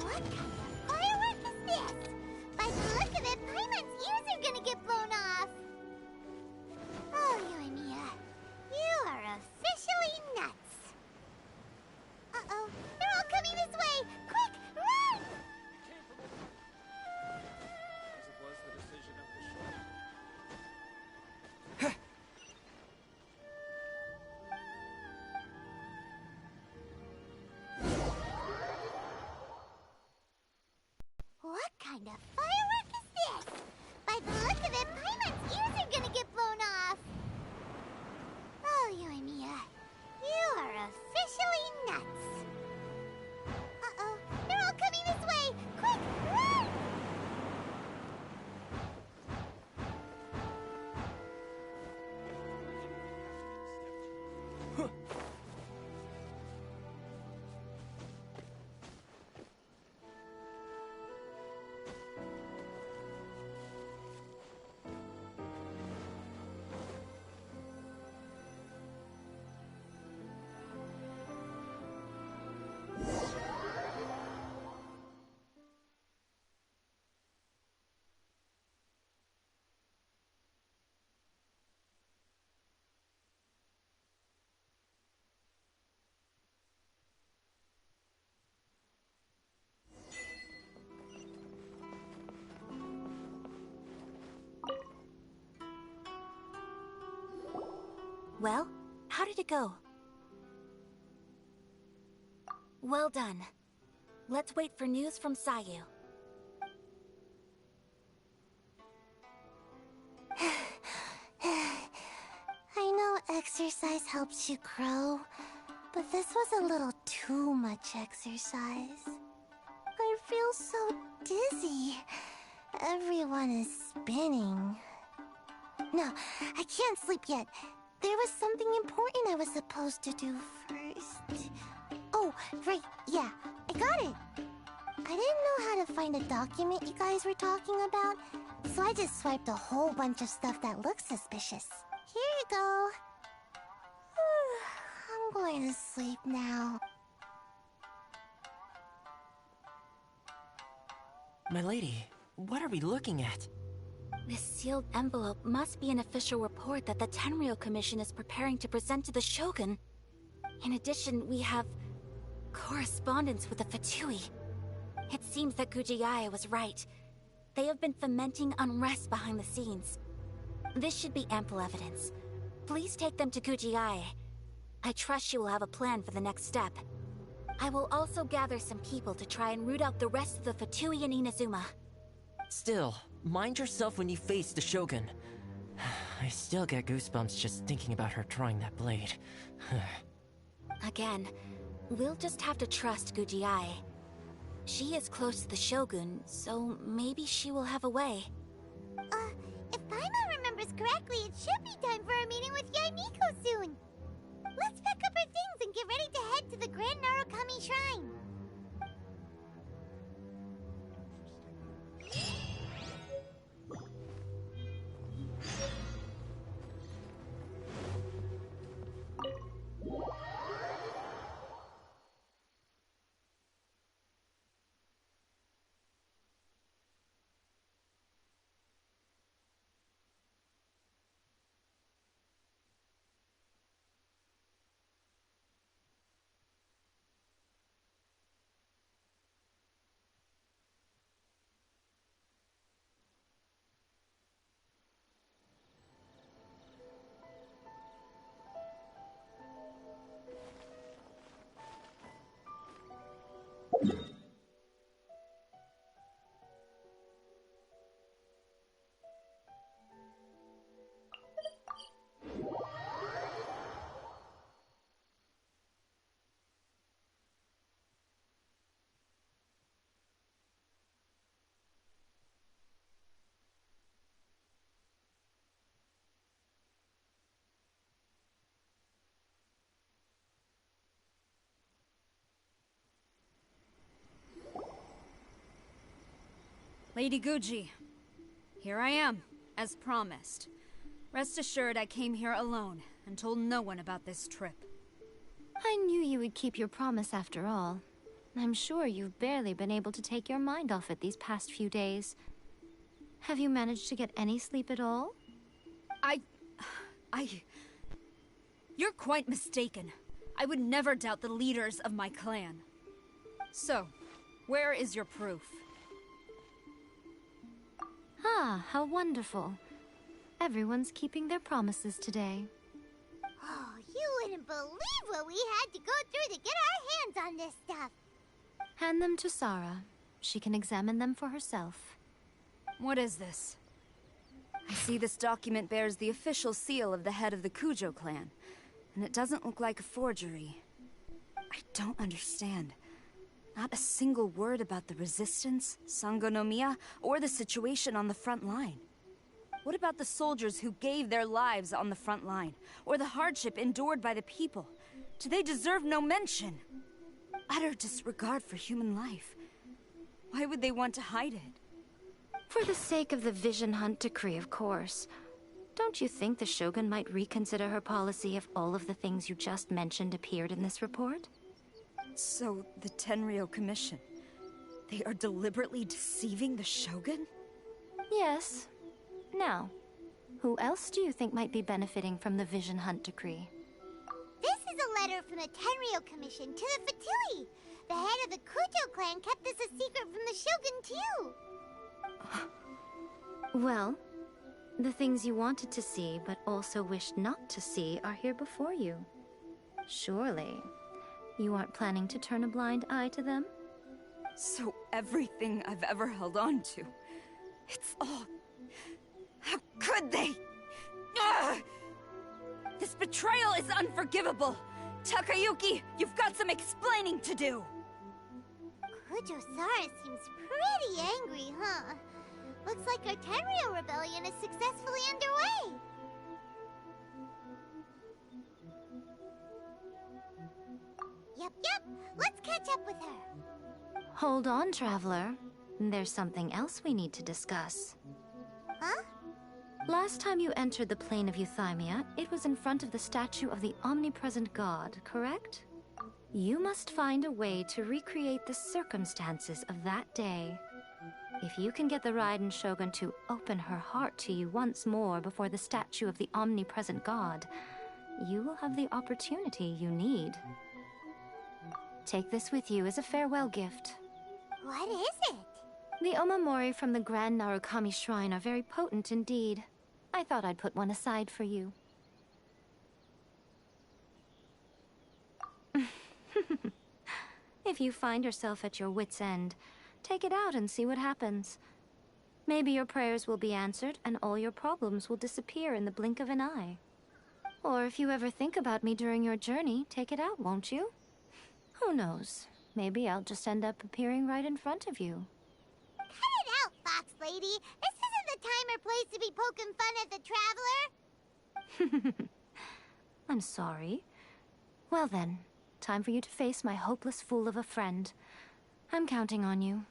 What kind of firework is this? By the look of it, Paimon's ears are gonna get blown off. Oh, Yoimiya, you are officially nuts. Uh-oh, they're all coming this way. Quick, run! As it was the decision of the show. What kind of firework is this? By the look of it, Paimon's ears are gonna get blown off. Oh, Yoimiya, you are officially nuts. Uh-oh, they're all coming this way. Quick, run! Well, how did it go? Well done. Let's wait for news from Sayu. I know exercise helps you grow, but this was a little too much exercise. I feel so dizzy. Everyone is spinning. No, I can't sleep yet. There was something important I was supposed to do first. Oh, right, yeah, I got it. I didn't know how to find a document you guys were talking about, so I just swiped a whole bunch of stuff that looks suspicious. Here you go. I'm going to sleep now. My lady, what are we looking at? This sealed envelope must be an official report that the Tenryou Commission is preparing to present to the Shogun. In addition, we have correspondence with the Fatui. It seems that Gujiae was right. They have been fomenting unrest behind the scenes. This should be ample evidence. Please take them to Gujiae. I trust she will have a plan for the next step. I will also gather some people to try and root out the rest of the Fatui in Inazuma. Still, mind yourself when you face the Shogun. I still get goosebumps just thinking about her drawing that blade. Again, we'll just have to trust Gujiae. She is close to the Shogun, so maybe she will have a way. If Paimon remembers correctly, it should be time for a meeting with Yaimiko soon. Let's pack up our things and get ready to head to the Grand Narukami Shrine. Lady Guji, here I am, as promised. Rest assured I came here alone and told no one about this trip. I knew you would keep your promise after all. I'm sure you've barely been able to take your mind off it these past few days. Have you managed to get any sleep at all? You're quite mistaken. I would never doubt the leaders of my clan. So, where is your proof? Ah, how wonderful. Everyone's keeping their promises today. Oh, you wouldn't believe what we had to go through to get our hands on this stuff. Hand them to Sarah. She can examine them for herself. What is this? I see this document bears the official seal of the head of the Kujo clan, and it doesn't look like a forgery. I don't understand. Not a single word about the resistance, Sangonomiya, or the situation on the front line. What about the soldiers who gave their lives on the front line, or the hardship endured by the people? Do they deserve no mention? Utter disregard for human life. Why would they want to hide it? For the sake of the Vision Hunt decree, of course. Don't you think the Shogun might reconsider her policy if all of the things you just mentioned appeared in this report? So, the Tenryou Commission, they are deliberately deceiving the Shogun? Yes. Now, who else do you think might be benefiting from the Vision Hunt decree? This is a letter from the Tenryou Commission to the Fatui. The head of the Kujo clan kept this a secret from the Shogun, too. Well, the things you wanted to see but also wished not to see are here before you. Surely, you aren't planning to turn a blind eye to them? So everything I've ever held on to, it's all... How could they? Ugh! This betrayal is unforgivable! Takayuki, you've got some explaining to do! Kujo-Sara seems pretty angry, huh? Looks like our Tenryou rebellion is successfully underway. Yep. Let's catch up with her. Hold on, Traveler. There's something else we need to discuss. Huh? Last time you entered the plane of Euthymia, it was in front of the statue of the omnipresent god, correct? You must find a way to recreate the circumstances of that day. If you can get the Raiden Shogun to open her heart to you once more before the statue of the omnipresent god, you will have the opportunity you need. Take this with you as a farewell gift. What is it? The omamori from the Grand Narukami Shrine are very potent indeed. I thought I'd put one aside for you. If you find yourself at your wit's end, take it out and see what happens. Maybe your prayers will be answered and all your problems will disappear in the blink of an eye. Or if you ever think about me during your journey, take it out, won't you? Who knows? Maybe I'll just end up appearing right in front of you. Cut it out, Fox Lady! This isn't the time or place to be poking fun at the Traveler! I'm sorry. Well then, time for you to face my hopeless fool of a friend. I'm counting on you.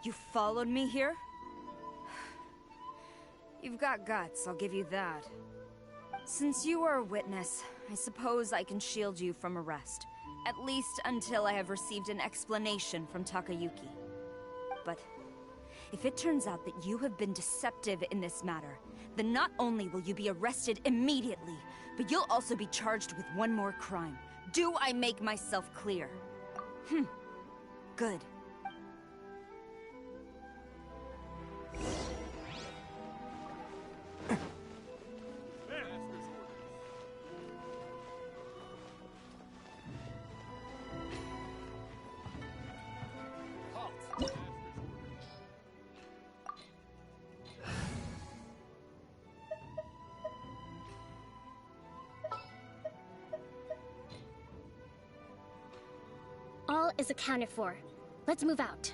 You followed me here? You've got guts, I'll give you that. Since you are a witness, I suppose I can shield you from arrest. At least until I have received an explanation from Takayuki. But if it turns out that you have been deceptive in this matter, then not only will you be arrested immediately, but you'll also be charged with one more crime. Do I make myself clear? Good. is accounted for. Let's move out.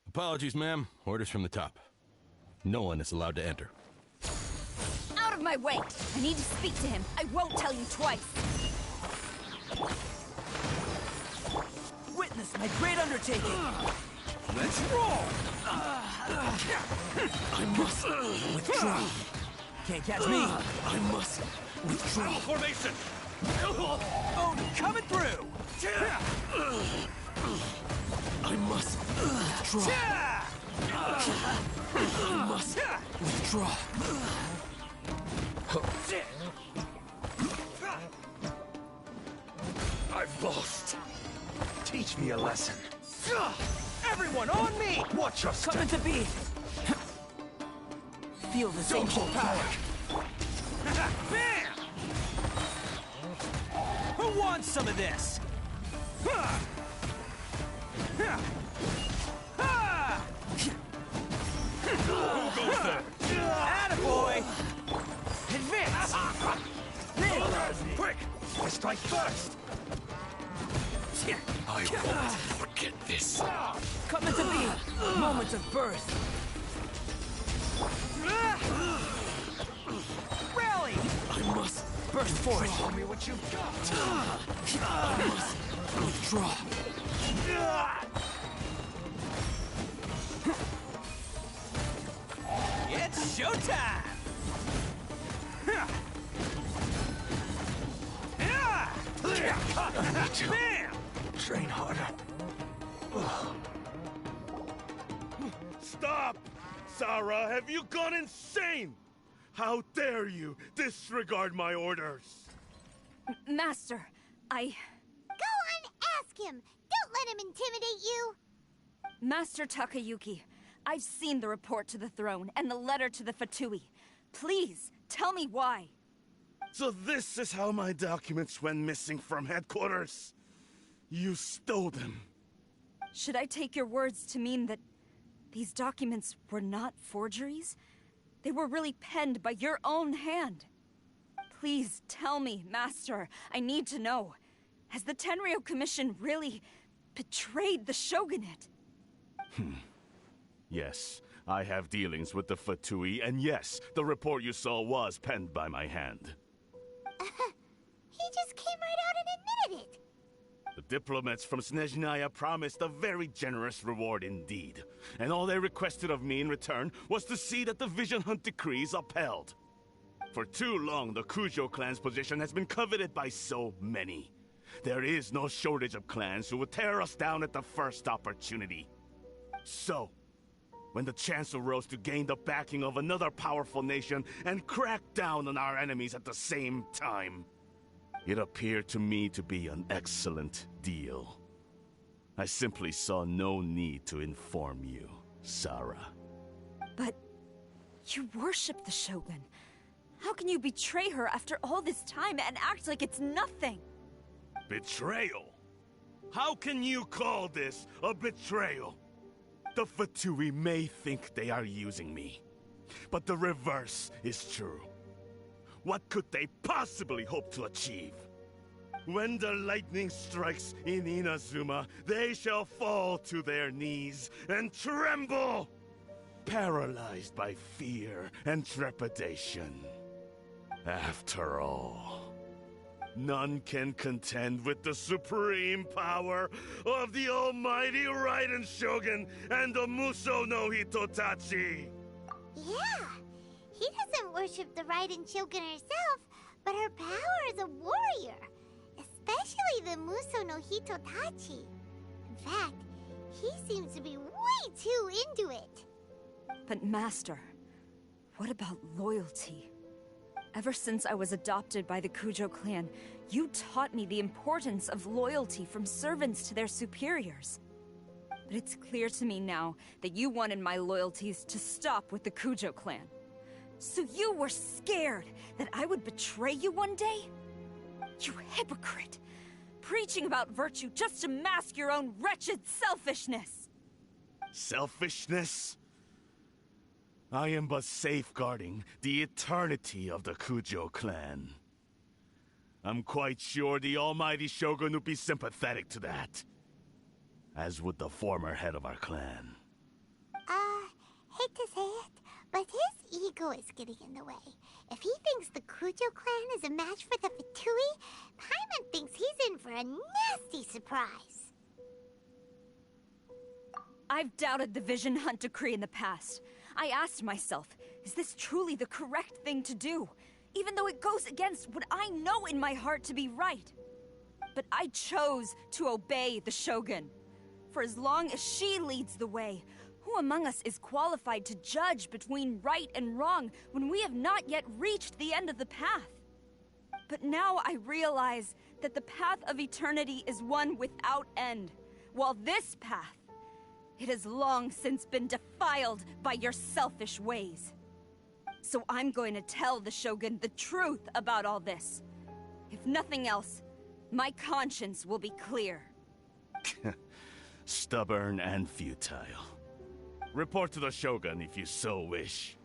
Apologies, ma'am. Orders from the top. No one is allowed to enter. Out of my way! I need to speak to him. I won't tell you twice. Witness my great undertaking. Let's roll! I must withdraw. Can't catch me. I must withdraw. Formation! Oh, coming through! I must withdraw. I must withdraw. I've lost. Teach me a lesson. Everyone on me! Watch your step. Coming to be! Feel this Don't ancient hold power. Bam! Who wants some of this? Who goes there? Attaboy! Advance! Quick! I strike first. I won't forget this. Coming to be! Moments of birth! Rally! I must Burst forth! show me what you've got. I must withdraw. It's showtime! I need to Bam! train harder. Stop! Sarah, have you gone insane? How dare you disregard my orders? Master, Go on, ask him. Don't let him intimidate you. Master Takayuki, I've seen the report to the throne and the letter to the Fatui. Please, tell me why. So this is how my documents went missing from headquarters? You stole them. Should I take your words to mean that these documents were not forgeries? They were really penned by your own hand. Please tell me, Master. I need to know. Has the Tenryou Commission really betrayed the Shogunate? Yes, I have dealings with the Fatui, and yes, the report you saw was penned by my hand. He just came right out and admitted it. The diplomats from Snezhnaya promised a very generous reward indeed, and all they requested of me in return was to see that the Vision Hunt decrees upheld. For too long, the Kujo clan's position has been coveted by so many. There is no shortage of clans who would tear us down at the first opportunity. So, when the chance arose to gain the backing of another powerful nation and crack down on our enemies at the same time, it appeared to me to be an excellent deal. I simply saw no need to inform you, Sarah. But you worship the Shogun. How can you betray her after all this time and act like it's nothing? Betrayal? How can you call this a betrayal? The Fatui may think they are using me, but the reverse is true. What could they possibly hope to achieve? When the lightning strikes in Inazuma, they shall fall to their knees and tremble, paralyzed by fear and trepidation. After all, none can contend with the supreme power of the almighty Raiden Shogun and the Muso no Hitotachi! Yeah, he doesn't worship the Raiden Shogun herself, but her power as a warrior. Especially the Muso no Hitotachi. In fact, he seems to be way too into it. But Master, what about loyalty? Ever since I was adopted by the Kujo clan, you taught me the importance of loyalty from servants to their superiors. But it's clear to me now that you wanted my loyalties to stop with the Kujo clan. So you were scared that I would betray you one day? You hypocrite! preaching about virtue just to mask your own wretched selfishness. Selfishness? I am but safeguarding the eternity of the Kujo clan. I'm quite sure the almighty Shogun would be sympathetic to that. As would the former head of our clan. Hate to say it, but his ego is getting in the way. If he thinks the Kujo clan is a match for the Fatui, Paimon thinks he's in for a nasty surprise. I've doubted the Vision Hunt decree in the past. I asked myself, is this truly the correct thing to do? Even though it goes against what I know in my heart to be right. But I chose to obey the Shogun. For as long as she leads the way, who among us is qualified to judge between right and wrong when we have not yet reached the end of the path? But now I realize that the path of eternity is one without end, while this path, it has long since been defiled by your selfish ways. So I'm going to tell the Shogun the truth about all this. If nothing else, my conscience will be clear. Stubborn and futile. Report to the Shogun if you so wish.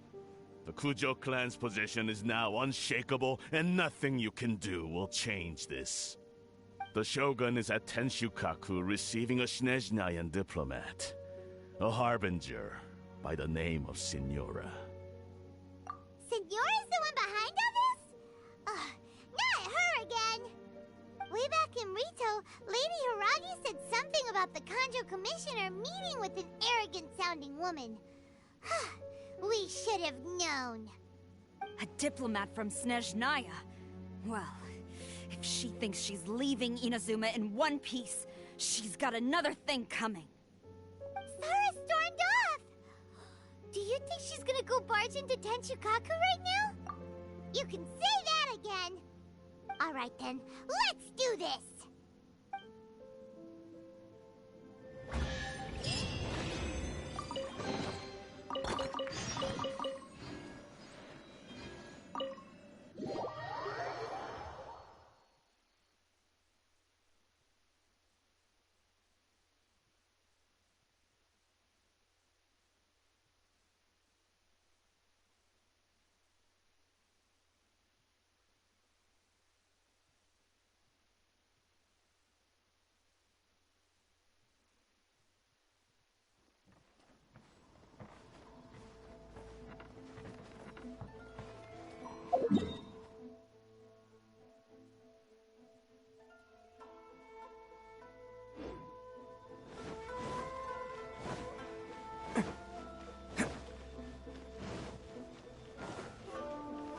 The Kujo clan's position is now unshakable, and nothing you can do will change this. The Shogun is at Tenshukaku receiving a Snezhnayan diplomat. A harbinger by the name of Signora. Signora's the one behind all this? Not her again! Way back in Rito, Lady Hiragi said something about the Kanjo Commissioner meeting with an arrogant-sounding woman. We should have known. A diplomat from Snezhnaya? Well, if she thinks she's leaving Inazuma in one piece, she's got another thing coming. Sara stormed off! Do you think she's gonna go barge into Tenshukaku right now? You can say that again! Alright then, let's do this!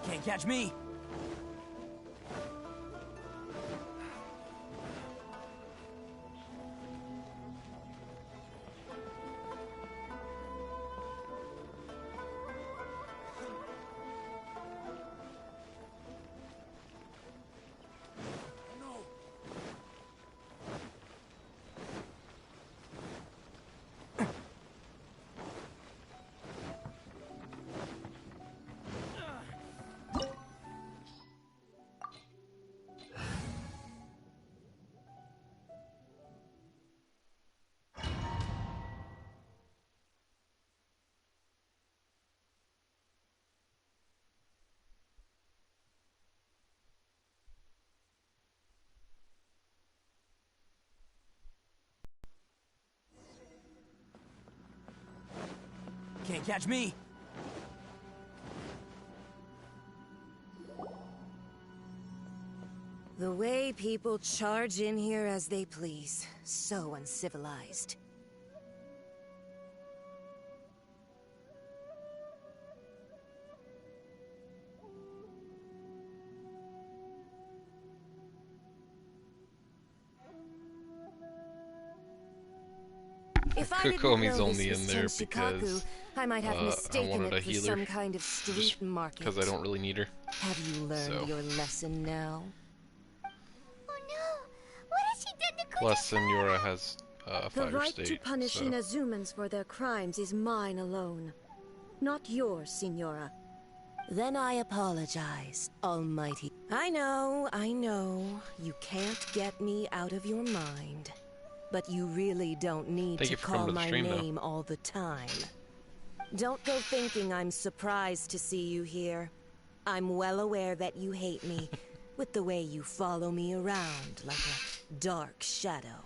Can't catch me. Can't catch me. The way people charge in here as they please. So uncivilized. Kokomi's only in there because I might have I mistaken wanted a it for healer. some kind of street market. Because I don't really need her. Have you learned your lesson now? Oh no! What has she done to Kujo? Plus, Senora has The fire right state. to punish so. Inazumans for their crimes is mine alone. Not yours, Signora. Then I apologize, Almighty. I know. You can't get me out of your mind. But you really don't need Thank to you for coming call to the my stream, though. name all the time. Don't go thinking I'm surprised to see you here. I'm well aware that you hate me, with the way you follow me around like a dark shadow.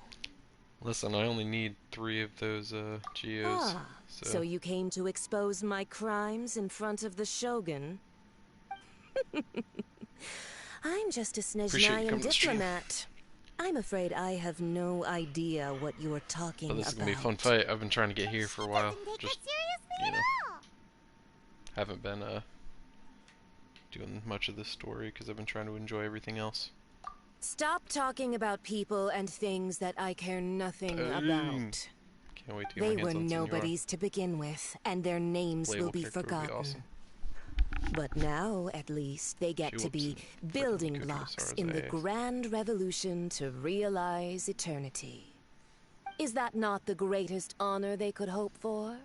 Listen, I only need 3 of those geos. So you came to expose my crimes in front of the Shogun? I'm just a Snezhnayan diplomat. I'm afraid I have no idea what you're talking about. But this is gonna be a fun fight. I've been trying to get here for a while. Just, you know, haven't been doing much of this story because I've been trying to enjoy everything else. Stop talking about people and things that I care nothing about. Can't wait to get They my were hands on nobodies to begin with, and their names will be forgotten. Awesome. But now, at least, they get to be building blocks in the grand revolution to realize eternity. Is that not the greatest honor they could hope for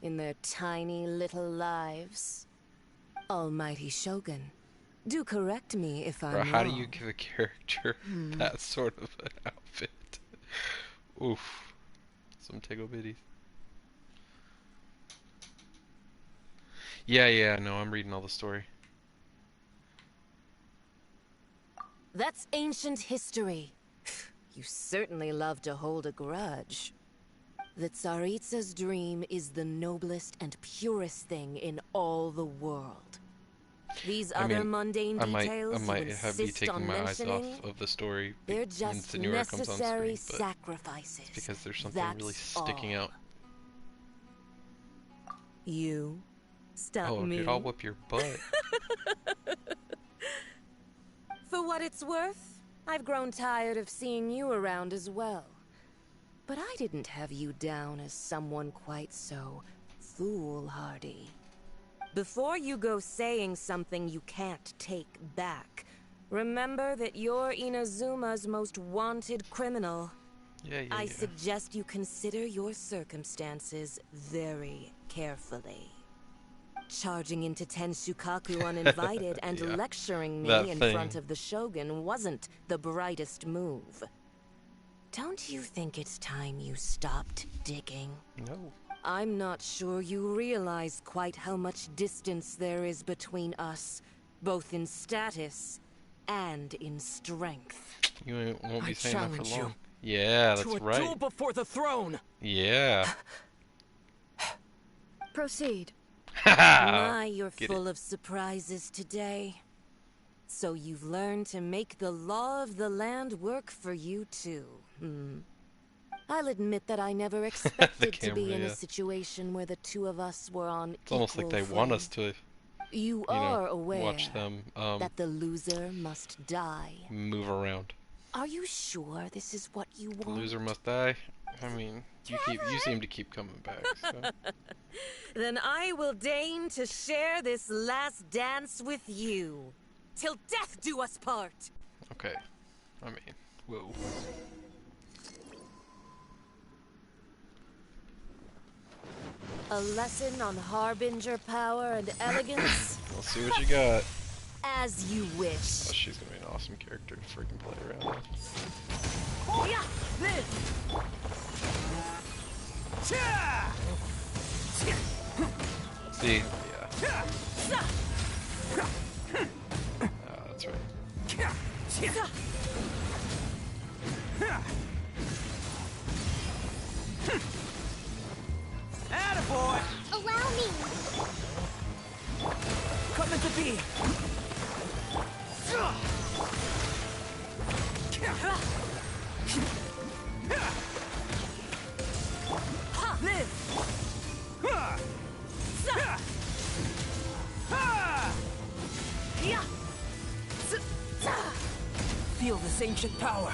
in their tiny little lives? Almighty Shogun, do correct me if I'm wrong. How do you give a character that sort of an outfit? Oof. Some tickle bitties. Yeah, no, I'm reading all the story. That's ancient history. You certainly love to hold a grudge. The Tsaritsa's dream is the noblest and purest thing in all the world. These other mundane details I might you be insist taking on my eyes mentioning, off of the story they're just necessary sacrifices. It's because there's something really sticking out. You stop me. Dude, I'll whip your butt. For what it's worth, I've grown tired of seeing you around as well. But I didn't have you down as someone quite so foolhardy. Before you go saying something you can't take back, remember that you're Inazuma's most wanted criminal. I suggest you consider your circumstances very carefully. Charging into Tenshukaku uninvited and lecturing me in front of the Shogun wasn't the brightest move. Don't you think it's time you stopped digging? No. I'm not sure you realize quite how much distance there is between us, both in status and in strength. You won't be saying that for long. You Yeah, that's right. To a duel before the throne. Yeah. Proceed. My, you're full of surprises today. So you've learned to make the law of the land work for you too, I'll admit that I never expected to be in a situation where the two of us were on It's almost like they want us to, you are know, aware watch them that the loser must die. move around. Are you sure this is what you want? The loser must die? I mean, you seem to keep coming back, so. Then I will deign to share this last dance with you. Till death do us part! Okay. I mean, whoa. A lesson on Harbinger power and elegance? We'll see what you got. As you wish. Oh, she's gonna be an awesome character to freaking play around with. Oh yeah! See? Yeah. That's right. Attaboy! Allow me! Come into being! Feel this ancient power.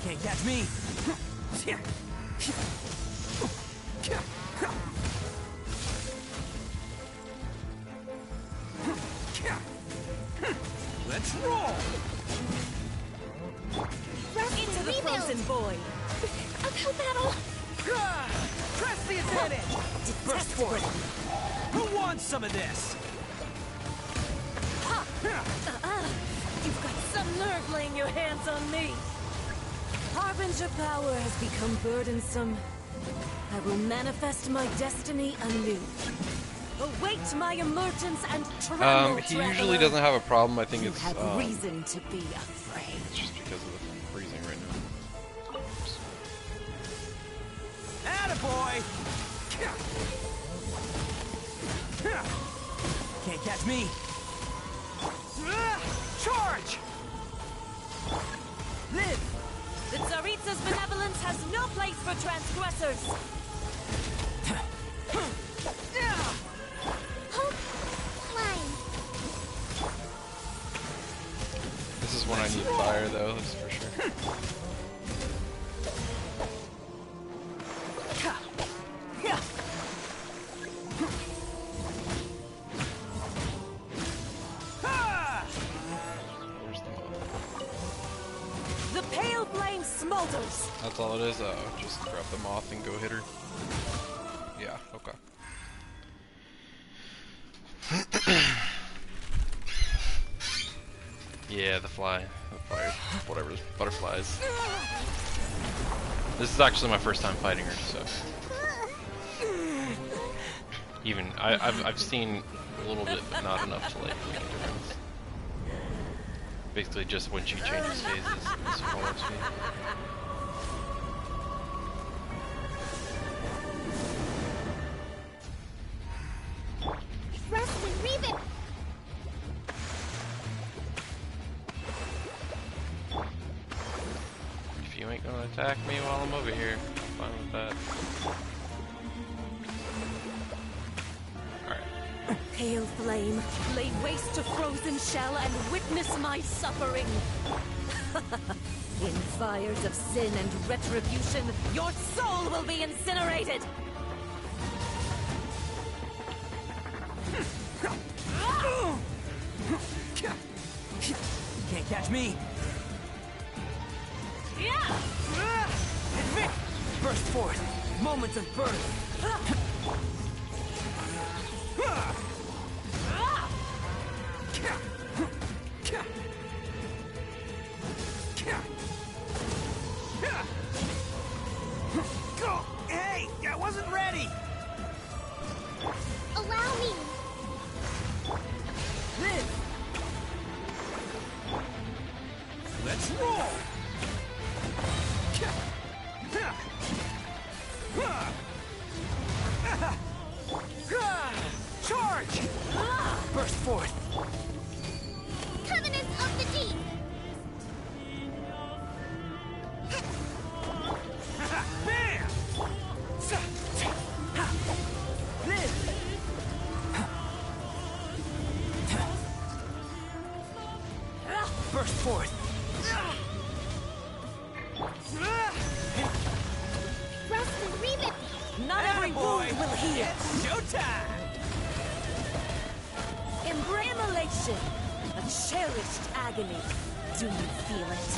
Can't catch me. Let's roll! Rush Into the frozen void! Uphill battle! Press the advantage! Burst forth! Who wants some of this? You've got some nerve laying your hands on me. Harbinger power has become burdensome. I will manifest my destiny anew. Await my emergence and tremble, he usually doesn't have a problem. I think you it's have reason to be afraid. it's just because of the freezing right now. Attaboy! Can't catch me. Charge! Live! The Tsaritsa's benevolence has no place for transgressors! Hope line. This is when I need fire, though. That's for sure. The pale flame smolders! That's all it is. Oh, just grab the moth and go hit her. Yeah. Okay. Yeah, the fire, whatever, butterflies. This is actually my first time fighting her, so even I've seen a little bit, but not enough to like make a difference. Basically, just when she changes phases, this follows me. Rest and revive. If you ain't gonna attack me while I'm over here, I'm fine with that. Alright. Pale flame, lay waste to frozen shell and witness my suffering. In fires of sin and retribution, your soul will be incinerated! Can't catch me. Admit! Burst forth. Moments of birth. Hey, I wasn't ready. Allow me. Live. Let's roll. Charge! Burst forth. Covenants of the Deep. Bam! Live. Burst forth. Rest and revive. Not every wound will heal. It's showtime. Embrace immolation, a cherished agony. Do you feel it?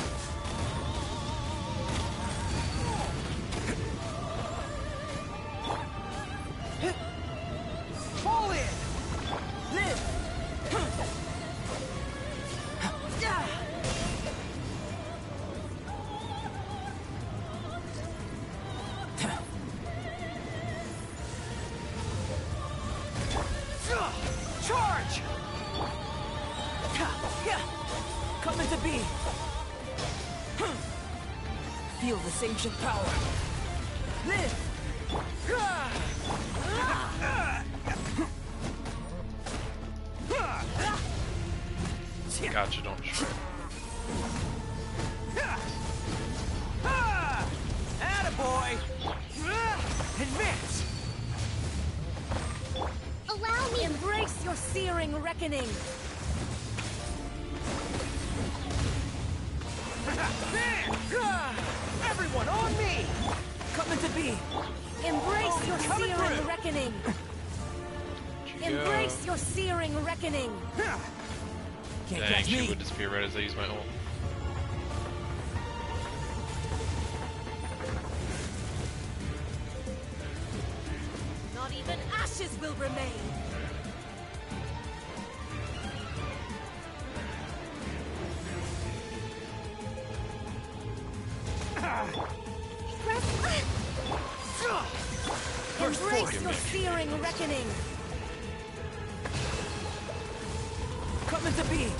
Fall in. Live. Charge! Coming to be. Feel this ancient power. Live! Gotcha, don't shred. Attaboy! Advance! Allow me. Embrace your searing reckoning. Bam! Everyone on me! Coming to be. Embrace your coming searing through. reckoning. Embrace your searing reckoning. Can't Dang, catch she me. would disappear right as I use my ult. ashes will remain. Embrace your searing reckoning. Coming to be.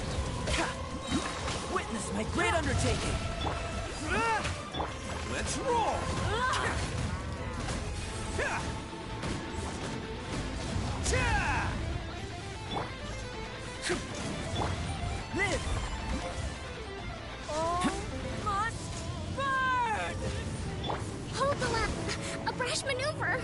Witness my great undertaking. Let's roll. Live. All must burn! Hold the lap. A brash maneuver.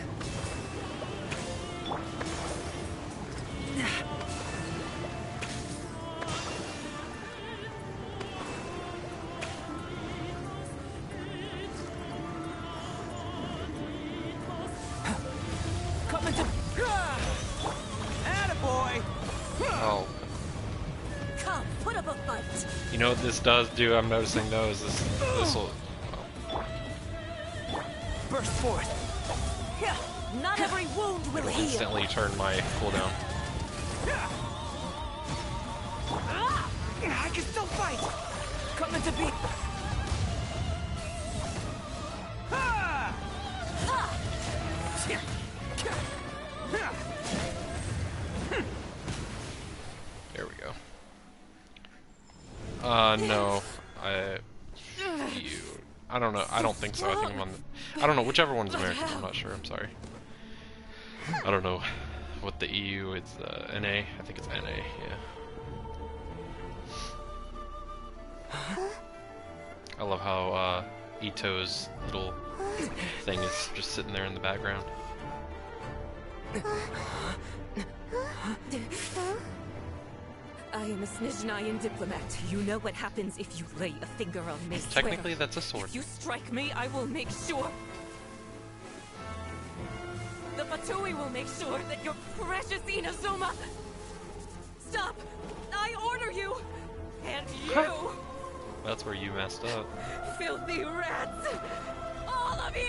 Coming to. Attaboy. Oh. Come, put up a fight. You know what this does do? I'm noticing though is this will. Burst forth. Not every wound will heal. Instantly turn my cooldown. I can still fight. Coming to be. There we go. No. I don't know. I don't think so. I think I'm on I don't know. Whichever one's American. I'm not sure. I'm sorry. I don't know what the EU. It's NA. I think it's NA. Yeah. I love how Ito's little thing is just sitting there in the background. I am a Snezhnayan diplomat. You know what happens if you lay a finger on me. Technically, that's a sword. If you strike me, I will make sure. The Fatui will make sure that your precious Inazuma. Stop! I order you! And you! That's where you messed up. Filthy rats! All of you!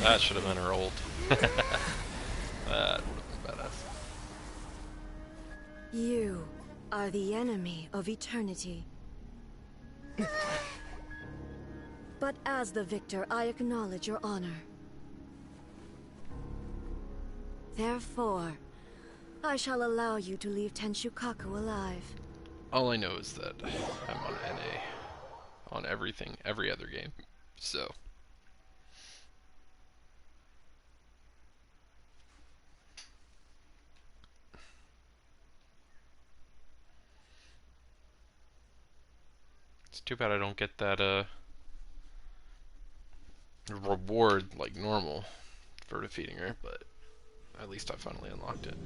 That should have been her ult. That would have been badass. You are the enemy of eternity. But as the victor, I acknowledge your honor. Therefore, I shall allow you to leave Tenshukaku alive. All I know is that I'm on NA on everything, every other game. So it's too bad I don't get that reward like normal for defeating her, but at least I finally unlocked it.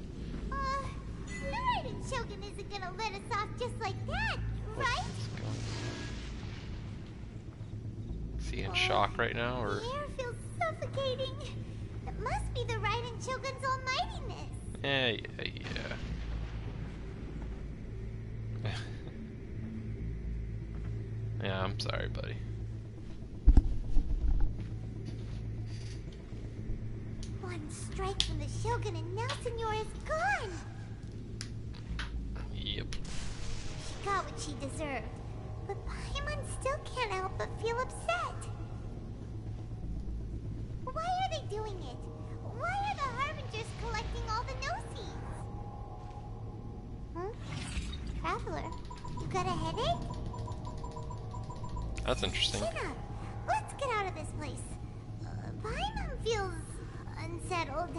The Raiden Shogun isn't gonna let us off just like that, right? Is he in shock right now, or? The air feels suffocating. It must be the Raiden Shogun's almightiness. Yeah. Yeah, I'm sorry, buddy. One strike from the Shogun and now Senor is gone. Yep. She got what she deserved. But Paimon still can't help but feel upset. Why are they doing it? Why are the Harbingers collecting all the no-seeds? Traveler, you got a headache? That's interesting. Chin up. Let's get out of this place. Paimon feels unsettled.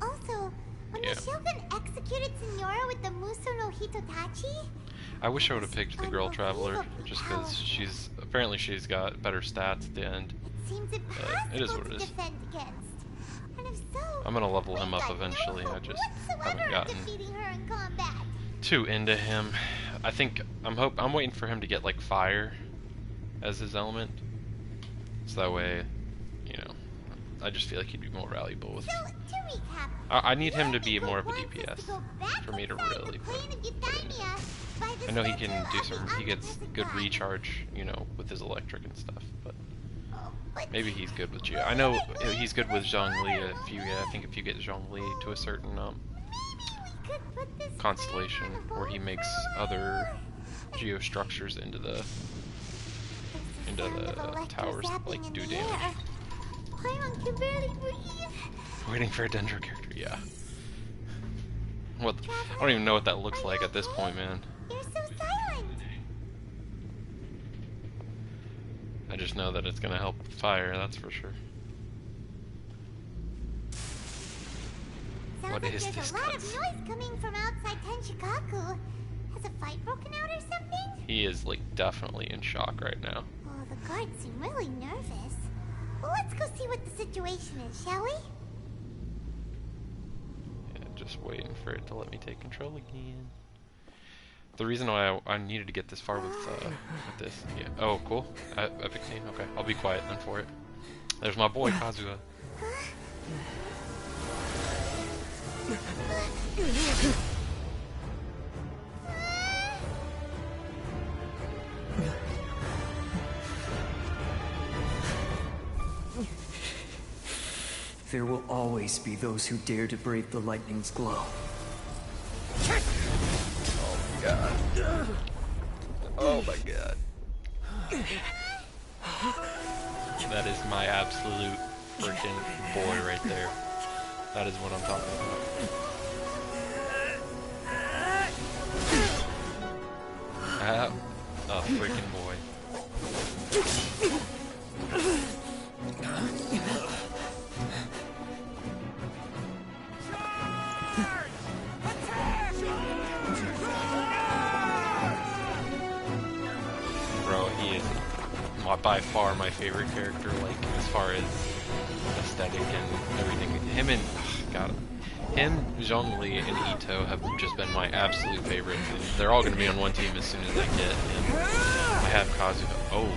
Also, when the Shogun executed Senora with the Muso no Hitotachi, I wish I would have picked the girl traveler, just because she's got better stats at the end. it seems impossible it is what it to is. defend against. And if so, I'm gonna level him up got eventually. no I hope just whatsoever haven't of gotten defeating her in combat. too into him. I think I'm waiting for him to get like fire as his element, so that way, you know, I just feel like he'd be more valuable with. So to recap, I need him to be more of a DPS for me to really put in it. I know he can do some, he gets good recharge, you know, with his electric and stuff, but maybe he's good with Geo. I know he's good with Zhongli if you, I think if you get Zhongli to a certain constellation where he makes other geostructures into the towers that, like, do damage. Paimon can barely breathe. Waiting for a Dendro character, yeah. What? I don't even know what that looks like at this point, man. You're so silent. I just know that it's gonna help with fire, that's for sure. Sounds What like is there's this a lot cuts? of noise coming from outside Tenshikaku. Has a fight broken out or something? He is, like, definitely in shock right now. Oh, the guards seem really nervous. Well, let's go see what the situation is, shall we? Yeah, just waiting for it to let me take control again. The reason why I needed to get this far with this, yeah. Oh, cool. Epic scene. Okay, I'll be quiet then for it. There's my boy Kazuha. There will always be those who dare to brave the lightning's glow. Oh my god. Oh my god. That is my absolute freaking boy right there. That is what I'm talking about. A freaking boy. Bro, he is by far my favorite character, like, as far as aesthetic and everything. Him and, God, him, Zhongli, and Ito have just been my absolute favorites. And they're all going to be on one team as soon as I get him. I have Kazuha. Oh,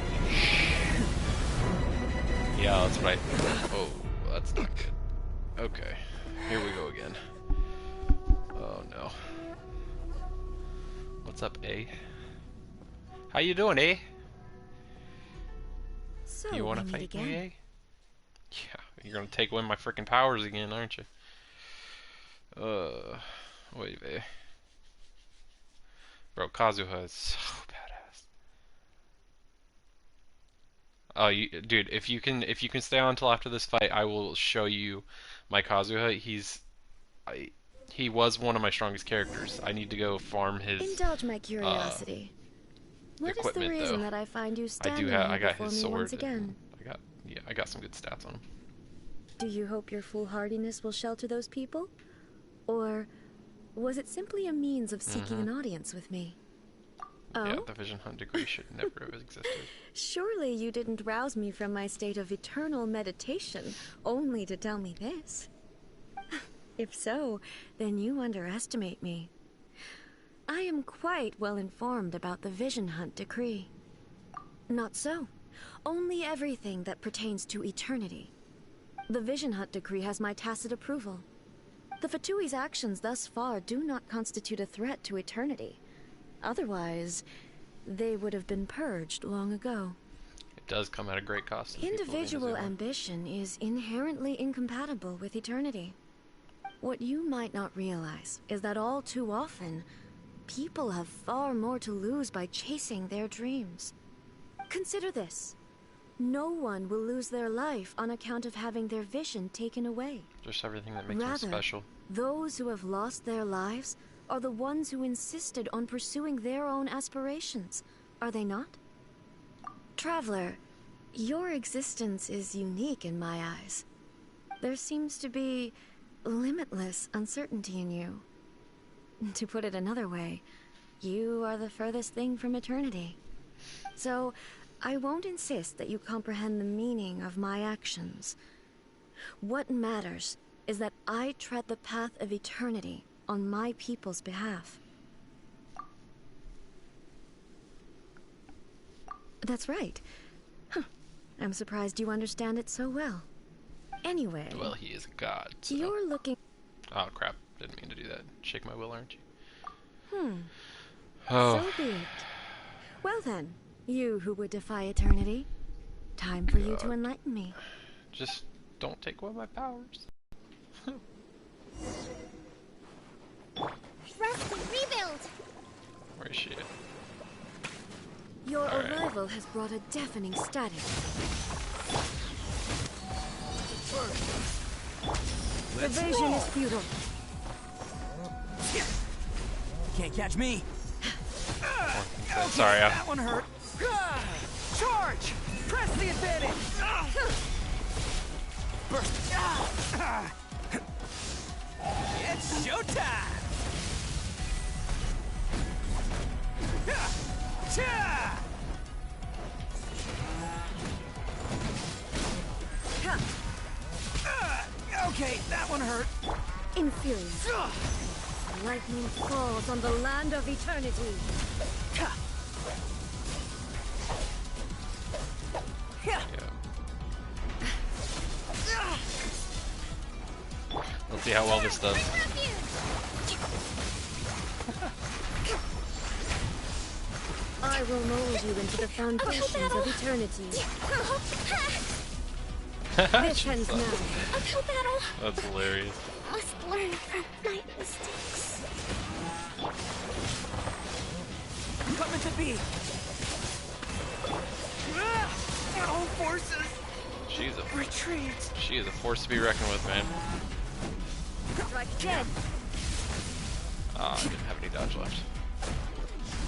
yeah, that's what oh, that's not good. Okay, here we go again. Oh no. What's up, A? How you doing, A? So, You want to fight me, A? Yeah, you're gonna take away my freaking powers again, aren't you? Wait, A. Bro, Kazuha is so badass. Oh, dude, if you can stay on until after this fight, I will show you my Kazuha. He was one of my strongest characters. I need to go farm his Indulge my curiosity. What is the reason that I find you standing here I got before his me sword. once again? I got some good stats on him. Do you hope your foolhardiness will shelter those people? Or was it simply a means of seeking an audience with me? Oh? Yeah, the Vision Hunt degree should never have existed. Surely you didn't rouse me from my state of eternal meditation only to tell me this. If so, then you underestimate me. I am quite well informed about the Vision Hunt decree. Not so. Only everything that pertains to eternity. The Vision Hunt decree has my tacit approval. The Fatui's actions thus far do not constitute a threat to eternity. Otherwise, they would have been purged long ago. It does come at a great cost. Individual ambition is inherently incompatible with eternity. What you might not realize is that all too often, people have far more to lose by chasing their dreams. Consider this. No one will lose their life on account of having their vision taken away. Just everything that makes them special. Those who have lost their lives are the ones who insisted on pursuing their own aspirations, are they not? Traveler, your existence is unique in my eyes. There seems to be limitless uncertainty in you. To put it another way, you are the furthest thing from eternity. So, I won't insist that you comprehend the meaning of my actions. What matters is that I tread the path of eternity on my people's behalf. That's right. Huh. I'm surprised you understand it so well. Anyway... Well, he is a god, so. You're looking... Oh crap! Didn't mean to do that. Shake my will, aren't you? So Oh. be it. Well then, you who would defy eternity, time for you to enlighten me. Just don't take away my powers. Rusty, rebuild! Where is she at? Your All right. arrival has brought a deafening static. Evasion is futile. Can't catch me. Sorry, That one hurt. Charge! Press the advantage! Burst! It's showtime! Okay, that one hurt. Inferior. Lightning falls on the land of eternity. Yeah. Let's see how well this does. I will mold you into the foundations of eternity. This ends now. Uphill battle. That's hilarious. Must learn from my mistakes. Coming to be. All forces. She's a Retreat. She is a force to be reckoned with, man. Strike dead. Ah, I didn't have any dodge left.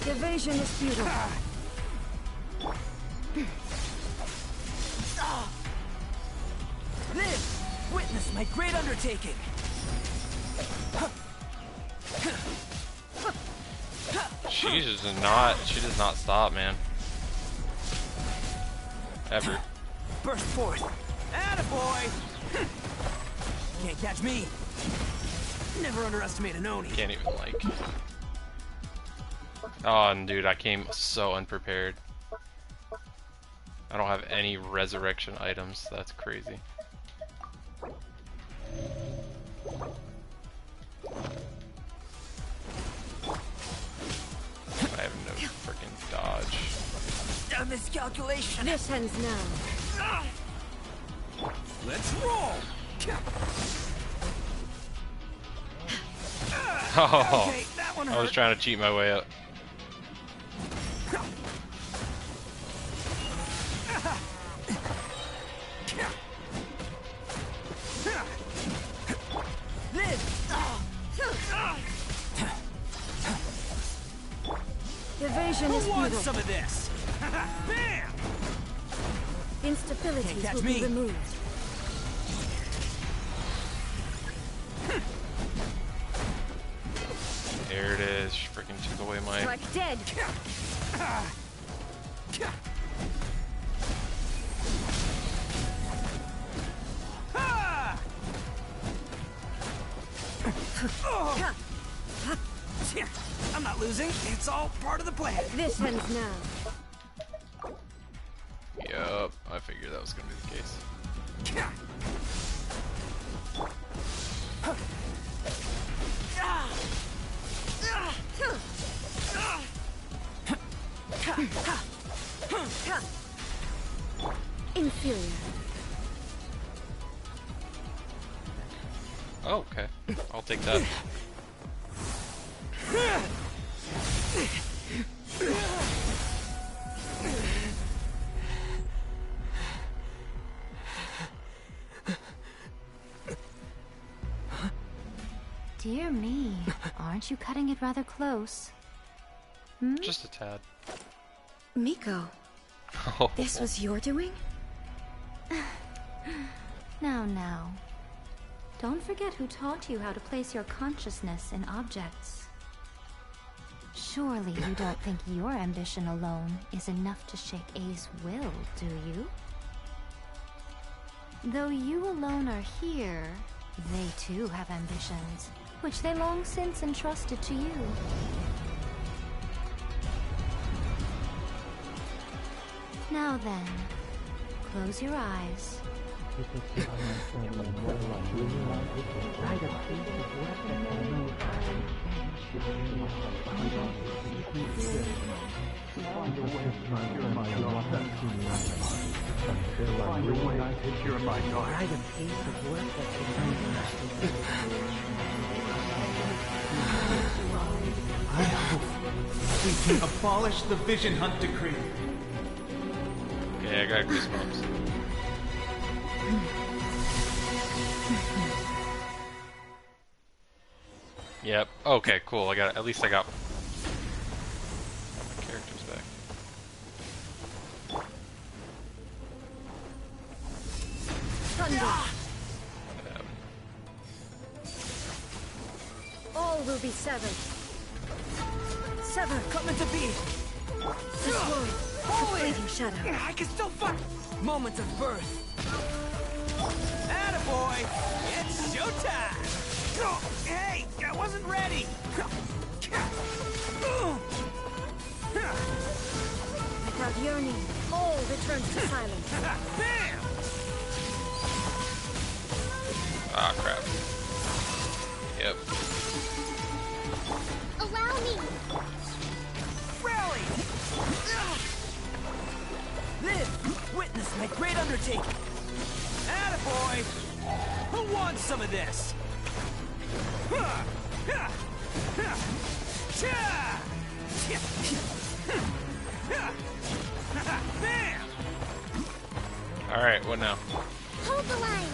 Evasion is futile. Live! Witness my great undertaking! She does not stop, man. Ever. Burst forth! Attaboy! Can't catch me! Never underestimate an Oni. Can't even, like... Oh, and dude, I came so unprepared. I don't have any resurrection items. That's crazy. I have no freaking dodge. A miscalculation! This ends now. Let's roll! Oh, Okay, that one I was hurt. trying to cheat my way up. Evasion is Who wants futile. some of this? Bam! Instabilities catch will me. be removed. There it is. She freaking took away my... Strike dead. I'm not losing. It's all part of the plan. This ends now. Yup, I figured that was gonna be the case. Inferior. Oh, okay. I'll take that. Dear me, aren't you cutting it rather close? Hmm? Just a tad. Miko, Oh. this was your doing? Now. Don't forget who taught you how to place your consciousness in objects. Surely you don't think your ambition alone is enough to shake A's will, do you? Though you alone are here, they too have ambitions, which they long since entrusted to you. Now then, close your eyes I hope we can abolish the Vision Hunt Decree. Okay, I got goosebumps. Yep. Okay, cool. I got it. At least I got my characters back. Thunder. All will be severed. Sever. Coming to be. This world. The fleeting shadow. I can still fight. Moments of birth. Attaboy! It's showtime! Oh, hey, I wasn't ready! Without yearning, all returns to silence. Bam! Ah, crap. Yep. Allow me! Rally! Live! Witness my great undertaking! Attaboy! Who wants some of this? Bam! Alright, what now? Hold the line!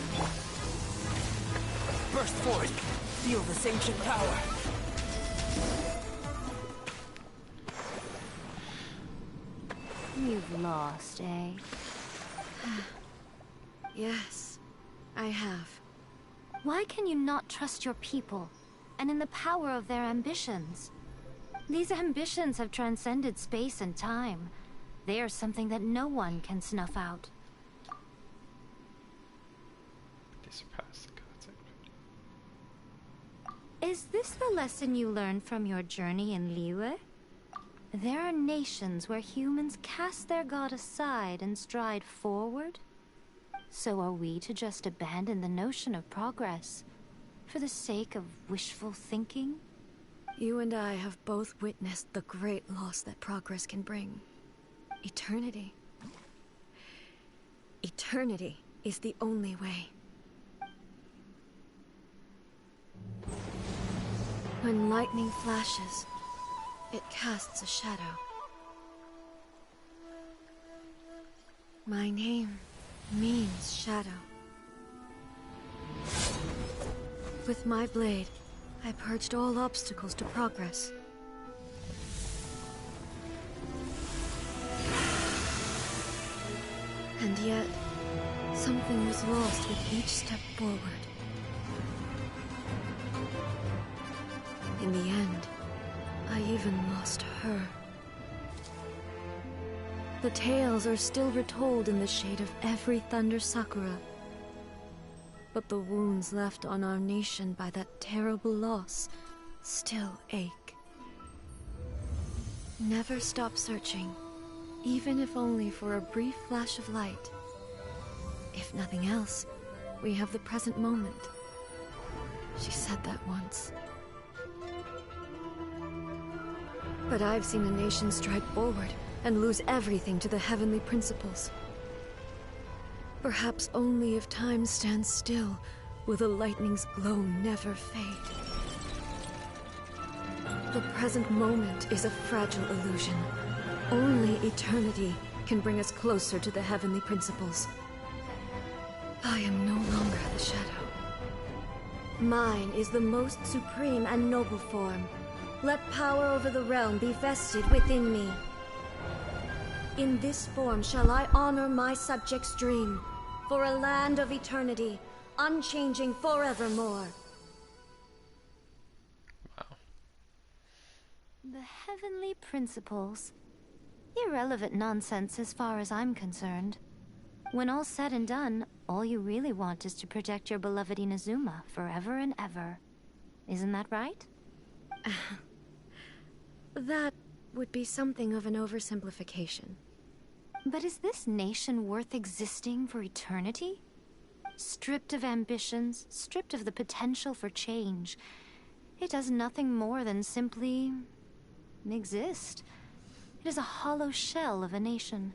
Burst forward! Feel this ancient power! You've lost, eh? Yes, I have. Why can you not trust your people, and in the power of their ambitions? These ambitions have transcended space and time. They are something that no one can snuff out. They surpass the gods. Is this the lesson you learned from your journey in Liyue? There are nations where humans cast their god aside and stride forward. So are we to just abandon the notion of progress for the sake of wishful thinking? You and I have both witnessed the great loss that progress can bring. Eternity. Eternity is the only way. When lightning flashes, it casts a shadow. My name means shadow. With my blade, I purged all obstacles to progress. And yet, something was lost with each step forward. In the end, I even lost her. The tales are still retold in the shade of every Thunder Sakura. But the wounds left on our nation by that terrible loss still ache. Never stop searching, even if only for a brief flash of light. If nothing else, we have the present moment. She said that once. But I've seen a nation stride forward and lose everything to the heavenly principles. Perhaps only if time stands still will the lightning's glow never fade. The present moment is a fragile illusion. Only eternity can bring us closer to the heavenly principles. I am no longer the shadow. Mine is the most supreme and noble form. Let power over the realm be vested within me. In this form shall I honor my subjects' dream, for a land of eternity, unchanging forevermore. The heavenly principles. Irrelevant nonsense as far as I'm concerned. When all's said and done, all you really want is to protect your beloved Inazuma forever and ever. Isn't that right? That would be something of an oversimplification. But is this nation worth existing for eternity? stripped of ambitions, stripped of the potential for change. It does nothing more than simply exist. It is a hollow shell of a nation.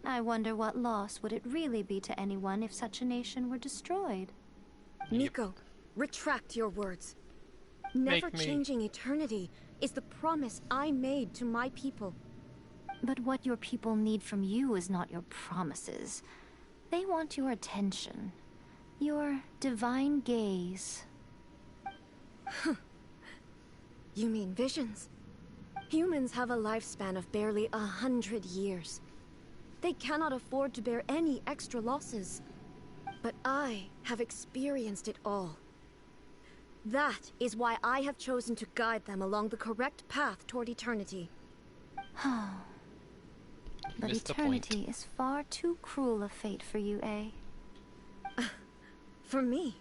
I wonder what loss would it really be to anyone if such a nation were destroyed. Nico, retract your words. Never changing eternity is the promise I made to my people. But what your people need from you is not your promises. They want your attention. Your divine gaze. You mean visions? Humans have a lifespan of barely 100 years. They cannot afford to bear any extra losses. But I have experienced it all. That is why I have chosen to guide them along the correct path toward eternity. But eternity is far too cruel a fate for you, eh? For me?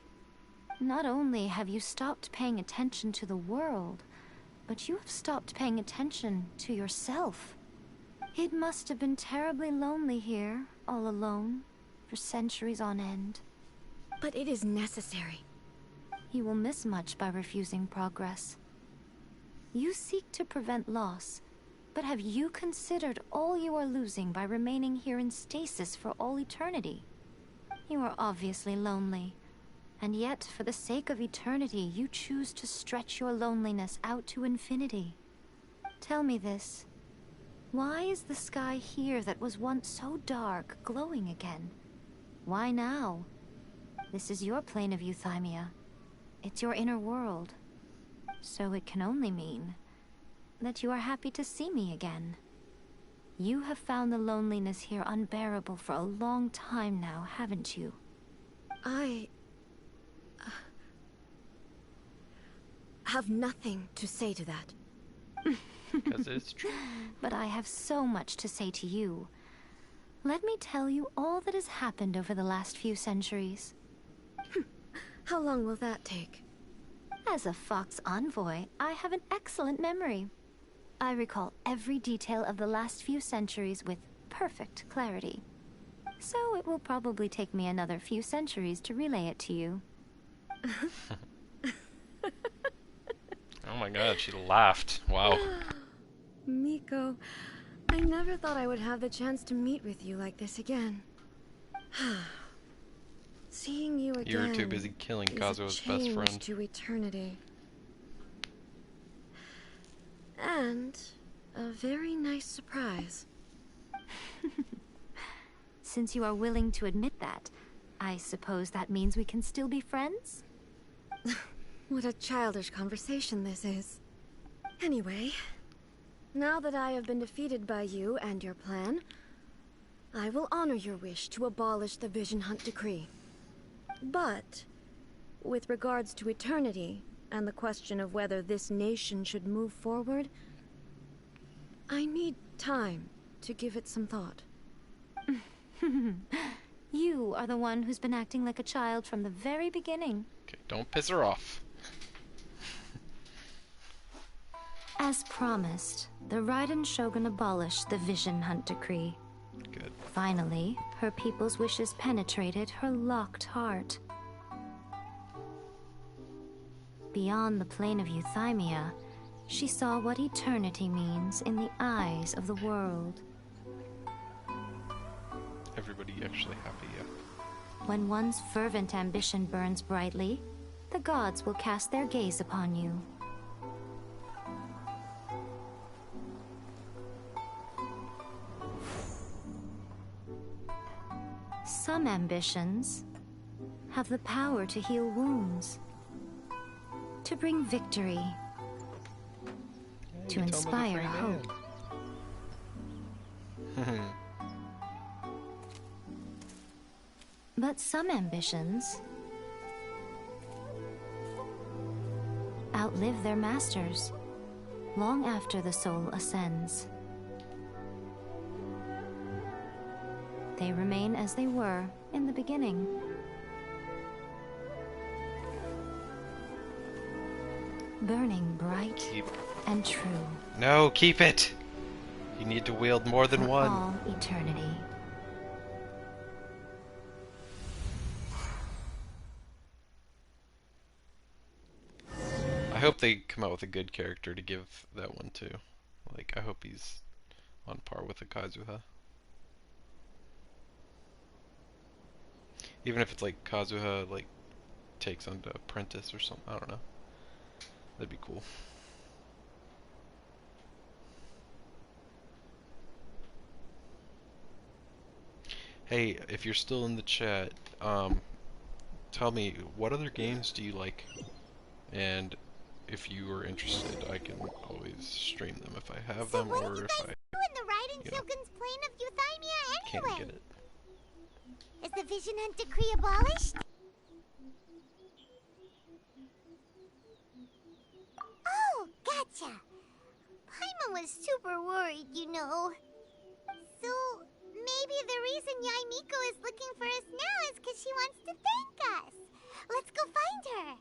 Not only have you stopped paying attention to the world, but you have stopped paying attention to yourself. It must have been terribly lonely here, all alone, for centuries on end. But it is necessary. You will miss much by refusing progress. You seek to prevent loss, but have you considered all you are losing by remaining here in stasis for all eternity? You are obviously lonely, and yet for the sake of eternity you choose to stretch your loneliness out to infinity. Tell me this. Why is the sky here that was once so dark glowing again? Why now? This is your plane of euthymia. It's your inner world. So it can only mean that you are happy to see me again. You have found the loneliness here unbearable for a long time now, haven't you? I have nothing to say to that. Because it's true. But I have so much to say to you. Let me tell you all that has happened over the last few centuries. How long will that take? As a Fox envoy, I have an excellent memory. I recall every detail of the last few centuries with perfect clarity. So it will probably take me another few centuries to relay it to you. Oh my god, she laughed. Wow. Miko, I never thought I would have the chance to meet with you like this again. Seeing you again. You were too busy killing Kazuo's best friend. To eternity. And a very nice surprise. Since you are willing to admit that, I suppose that means we can still be friends? What a childish conversation this is. Anyway, now that I have been defeated by you and your plan, I will honor your wish to abolish the Vision Hunt Decree. But, with regards to eternity, and the question of whether this nation should move forward, I need time to give it some thought. You are the one who's been acting like a child from the very beginning. Okay, don't piss her off. As promised, the Raiden Shogun abolished the Vision Hunt Decree. Good. Finally, her people's wishes penetrated her locked heart. Beyond the plane of euthymia, she saw what eternity means in the eyes of the world. Everybody actually happy, yeah. When one's fervent ambition burns brightly, the gods will cast their gaze upon you. Some ambitions have the power to heal wounds, to bring victory, to inspire hope. But some ambitions outlive their masters long after the soul ascends. They remain as they were in the beginning. Burning bright and true. No, keep it! You need to wield more than for one. all eternity. I hope they come out with a good character to give that one to. Like, I hope he's on par with the Kazuha. Even if it's like Kazuha like takes on the apprentice or something, I don't know. That'd be cool. Hey, if you're still in the chat, tell me, what other games do you like? And if you are interested, I can always stream them if I have them, or if I, the Raiden Shogun's plane of Euthymia anyway? can't get it. Is the Vision Hunt decree abolished? Oh, gotcha. Paimon was super worried, you know. So, maybe the reason Yaimiko is looking for us now is because she wants to thank us. Let's go find her.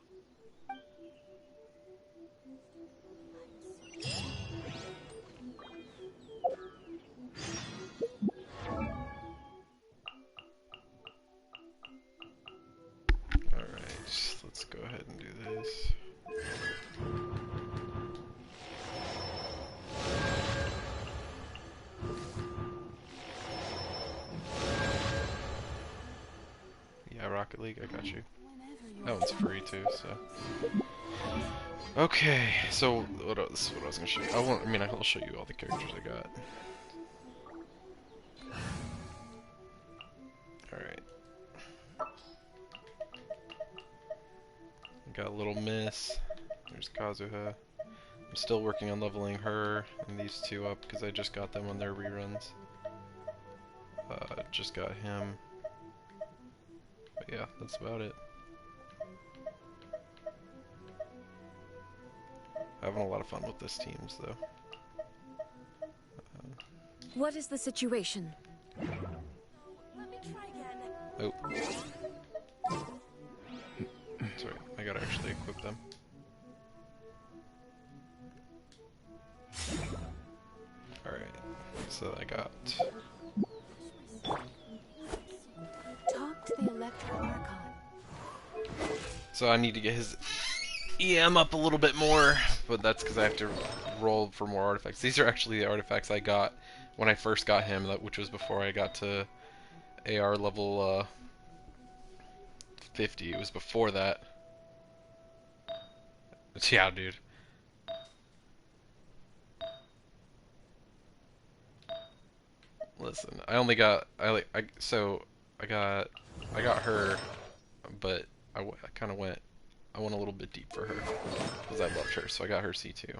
Alright, let's go ahead and do this. Yeah, Rocket League, I got you. That one's free too, so. Okay, so what else? What I was gonna show you? I'll show you all the characters I got. Alright. Got Little Miss. There's Kazuha. I'm still working on leveling her and these two up because I just got them on their reruns. Just got him. But yeah, that's about it. Having a lot of fun with this teams though. What is the situation? Let me try again. Oh. Sorry, I gotta actually equip them. Alright, so I got... Talk to the Electro Archon. So I need to get his EM up a little bit more, but that's because I have to roll for more artifacts. These are actually the artifacts I got when I first got him, which was before I got to AR level 50. It was before that. Yeah, dude. Listen, I only got I got her, but I kind of went a little bit deep for her because I loved her, so I got her C2.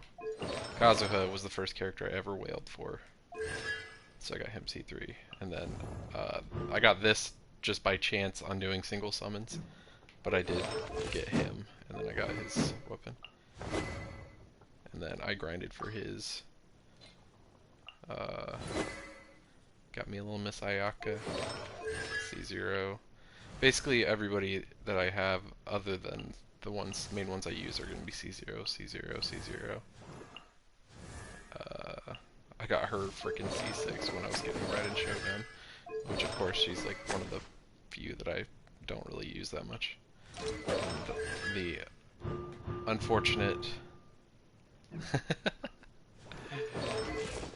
Kazuha was the first character I ever wailed for, so I got him C3, and then I got this just by chance on doing single summons, but I did get him, and then I got his weapon, and then I grinded for his. Got me a little Miss Ayaka, C0. Basically everybody that I have other than the main ones I use are going to be C0, C0, C0. I got her freaking C6 when I was getting Raiden Shogun, which of course she's like one of the few that I don't really use that much. And the unfortunate...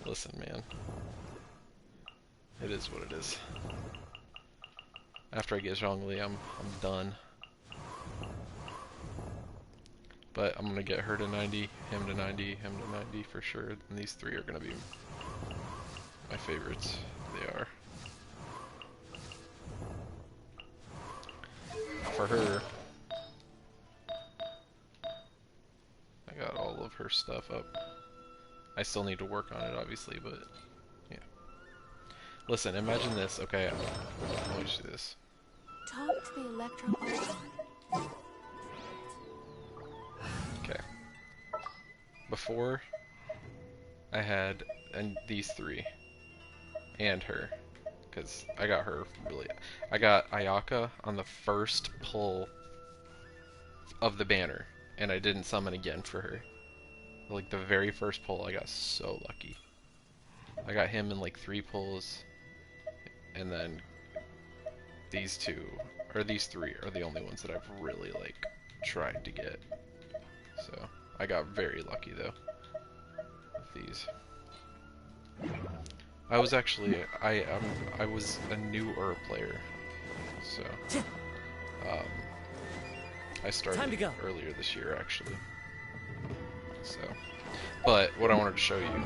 Listen, man. It is what it is. After I get Zhongli, I'm done. But I'm gonna get her to 90, him to 90, him to 90 for sure. And these three are gonna be my favorites. They are. For her, I got all of her stuff up. I still need to work on it, obviously, but yeah. Listen, imagine this. Okay, let me do this. Talk to the Electro Archon. Okay. Before, I had these three, and her, because I got her really. I got Ayaka on the first pull of the banner, and I didn't summon again for her. Like the very first pull, I got so lucky. I got him in like 3 pulls, and then these two, or these 3, are the only ones that I've really like tried to get. So I got very lucky though with these. I was actually I was a newer player, so I started earlier this year actually. So, but what I wanted to show you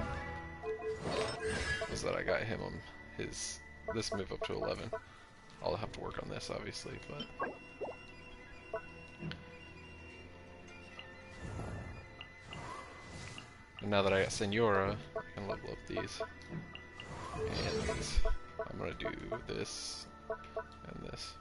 was that I got him this move up to 11. I'll have to work on this obviously, but. And now that I got Senora, I can level up these. And these. I'm gonna do this and this.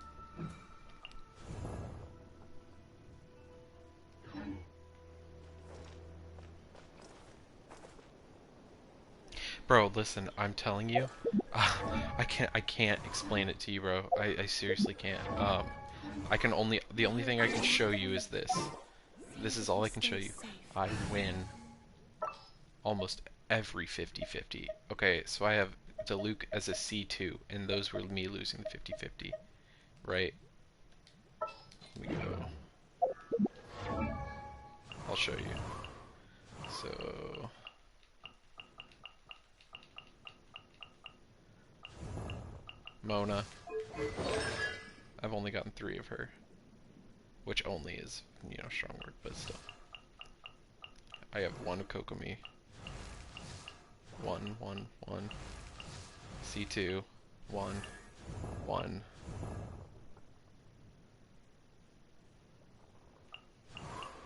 Bro, listen, I'm telling you, I can't explain it to you, bro. I seriously can't. The only thing I can show you is this. This is all I can show you. I win almost every 50-50. Okay, so I have Diluc as a C2, and those were me losing the 50-50, right? Let me go. I'll show you. So Mona. I've only gotten 3 of her, which only is, you know, strong word, but still. I have 1 Kokomi. 1, 1, 1. C2, 1, 1.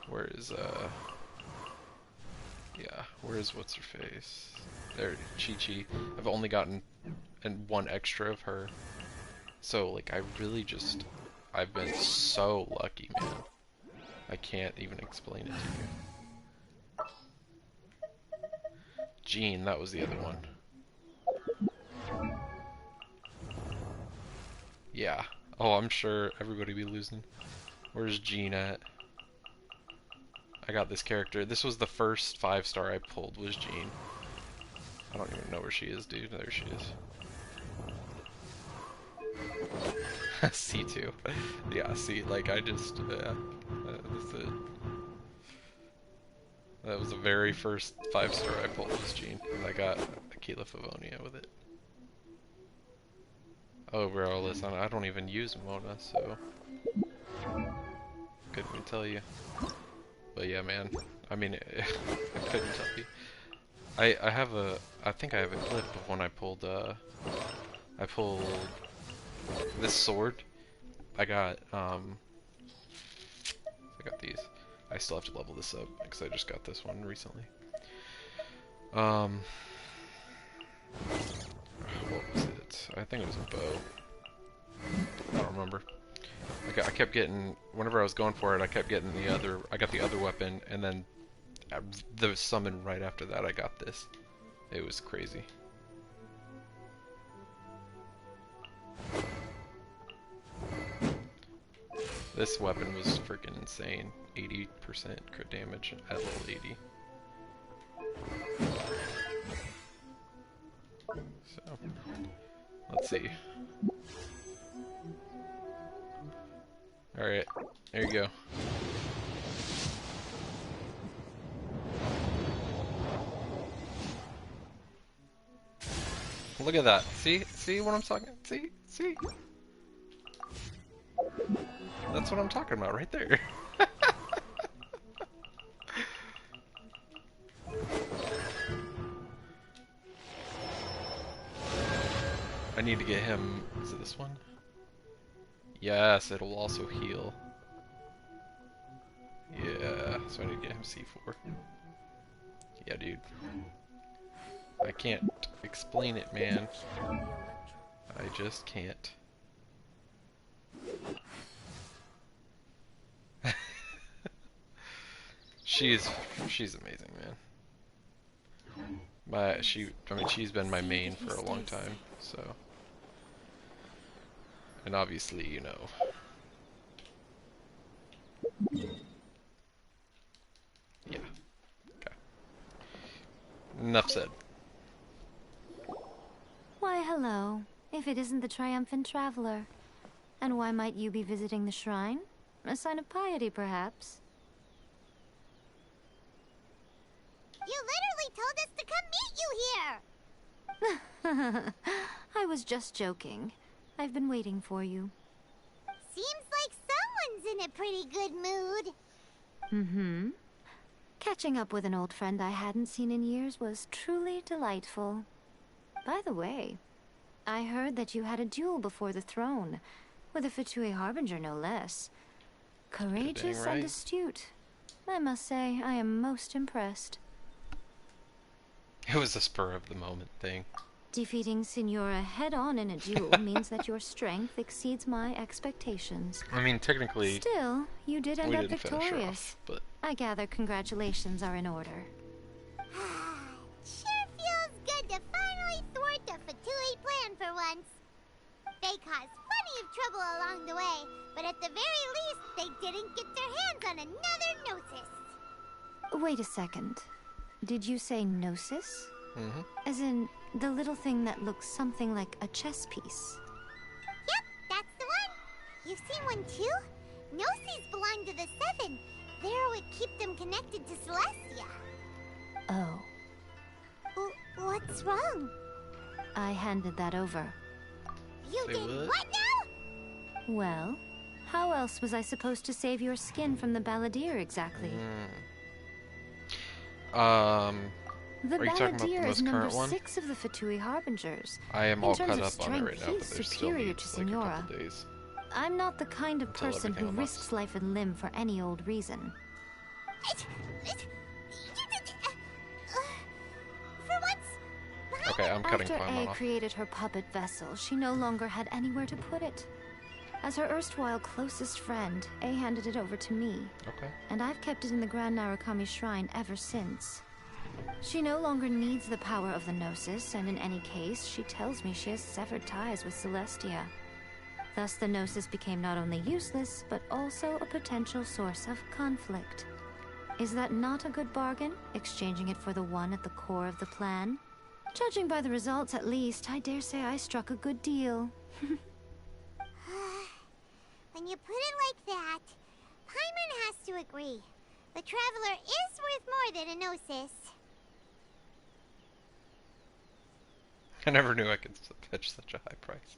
Where is, yeah, where is what's her face? There, Chi-Chi. I've only gotten 1 extra of her. So, like, I really just, I've been so lucky, man. I can't even explain it to you. Jean, that was the other one. Yeah. Oh, I'm sure everybody be losing. Where's Jean at? I got this character. This was the first 5-star I pulled, was Jean. I don't even know where she is, dude. There she is. C2. Yeah, see, like, I just, that's it. That was the very first 5-star I pulled was Jean, and I got Aquila Favonia with it. Oh, bro, listen, I don't even use Mona, so couldn't even tell you. But yeah, man, I mean, I couldn't tell you. I think I have a clip of when I pulled this sword. I got these. I still have to level this up because I just got this one recently. What was it? I think it was a bow. I don't remember. I kept getting, whenever I was going for it, I kept getting I got the other weapon, and then the summon right after that, I got this. It was crazy. This weapon was freaking insane. 80% crit damage at level 80. So, let's see. Alright, there you go. Look at that. See what I'm talking? See? That's what I'm talking about right there. I need to get him, is it this one? Yes, it'll also heal. Yeah, so I need to get him C4. Yeah, dude. I can't explain it, man. I just can't. She's amazing, man. I mean, she's been my main for a long time, so. And obviously, you know. Yeah. Okay. Enough said. Why, hello. If it isn't the triumphant traveler. And why might you be visiting the shrine? A sign of piety, perhaps? told us to come meet you here! I was just joking. I've been waiting for you. Seems like someone's in a pretty good mood. Mm-hmm. Catching up with an old friend I hadn't seen in years was truly delightful. By the way, I heard that you had a duel before the throne, with a Fatui Harbinger no less. Courageous and astute. I must say, I am most impressed. It was a spur of the moment thing. Defeating Signora head-on in a duel means that your strength exceeds my expectations. I mean, technically, still, you did end up didn't finish her victorious. off, but I gather congratulations are in order. Sure feels good to finally thwart the Fatui plan for once. They caused plenty of trouble along the way, but at the very least, they didn't get their hands on another Gnosis. Wait a second. Did you say Gnosis? Mm-hmm. As in, the little thing that looks something like a chess piece? Yep, that's the one. You've seen one too? Gnosis belong to the Seven. They're what keep them connected to Celestia. Oh. What's wrong? I handed that over. You Say did what? what now? Well, how else was I supposed to save your skin from the Balladeer exactly? The Are you talking about the Balladeer most is number current one? 6 of the Fatui Harbingers. I am In all terms caught of up on it right strength, now, but he's there's still superior needs to like a Signora. couple days. I'm not the kind of Until person who everything risks life and limb for any old reason. For once, Okay, I'm cutting After A Paimon off. created her puppet vessel, she no longer had anywhere to put it. As her erstwhile closest friend, A handed it over to me. Okay. And I've kept it in the Grand Narukami Shrine ever since. She no longer needs the power of the Gnosis, and in any case, she tells me she has severed ties with Celestia. Thus, the Gnosis became not only useless, but also a potential source of conflict. Is that not a good bargain, exchanging it for the one at the core of the plan? Judging by the results, at least, I dare say I struck a good deal. when you put it like that, Paimon has to agree. The Traveler is worth more than a Gnosis. I never knew I could fetch such a high price.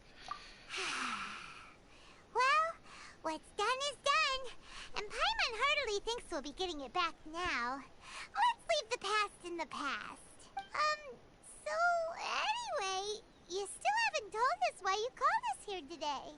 Well, what's done is done, and Paimon heartily thinks we'll be getting it back now. Let's leave the past in the past. So anyway, you still haven't told us why you called us here today.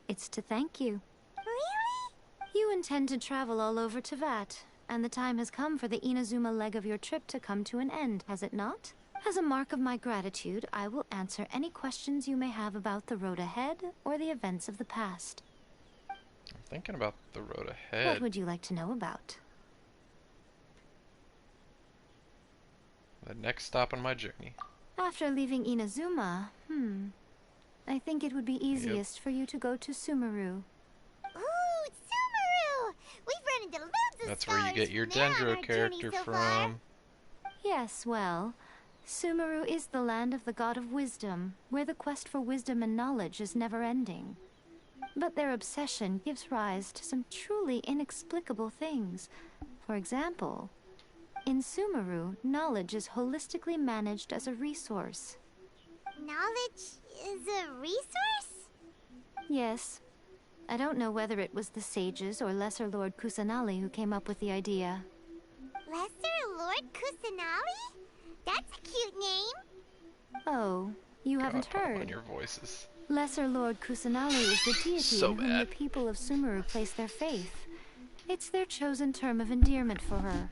It's to thank you. Really? You intend to travel all over Teyvat, and the time has come for the Inazuma leg of your trip to come to an end, has it not? As a mark of my gratitude, I will answer any questions you may have about the road ahead or the events of the past. I'm thinking about the road ahead. What would you like to know about? The next stop on my journey. After leaving Inazuma, I think it would be easiest for you to go to Sumeru. Ooh, Sumeru! We've run into loads of That's where you get your stars from there on Dendro our character journey so far. from. Yes, well, Sumeru is the land of the god of wisdom, where the quest for wisdom and knowledge is never-ending. But their obsession gives rise to some truly inexplicable things. For example, in Sumeru, knowledge is holistically managed as a resource. Knowledge is a resource? Yes. I don't know whether it was the sages or Lesser Lord Kusanali who came up with the idea. Lesser Lord Kusanali? That's a cute name. Oh, you haven't God, heard. on your voices. Lesser Lord Kusanali is the deity So in whom bad. the people of Sumeru place their faith. It's their chosen term of endearment for her.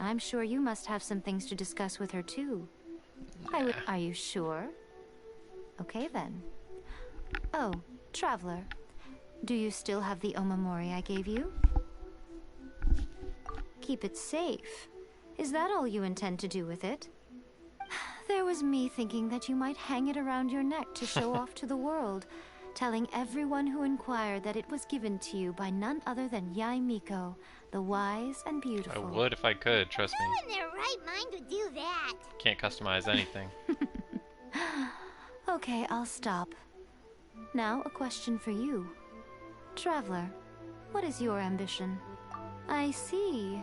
I'm sure you must have some things to discuss with her too. Are you sure? Okay then. Oh, Traveler. Do you still have the Omamori I gave you? Keep it safe. Is that all you intend to do with it? There was me thinking that you might hang it around your neck to show off to the world, telling everyone who inquired that it was given to you by none other than Yae Miko, the wise and I beautiful. would if I could, trust me. Who in their right mind would do that? Can't customize anything. Okay, I'll stop. Now, a question for you. Traveler, what is your ambition? I see.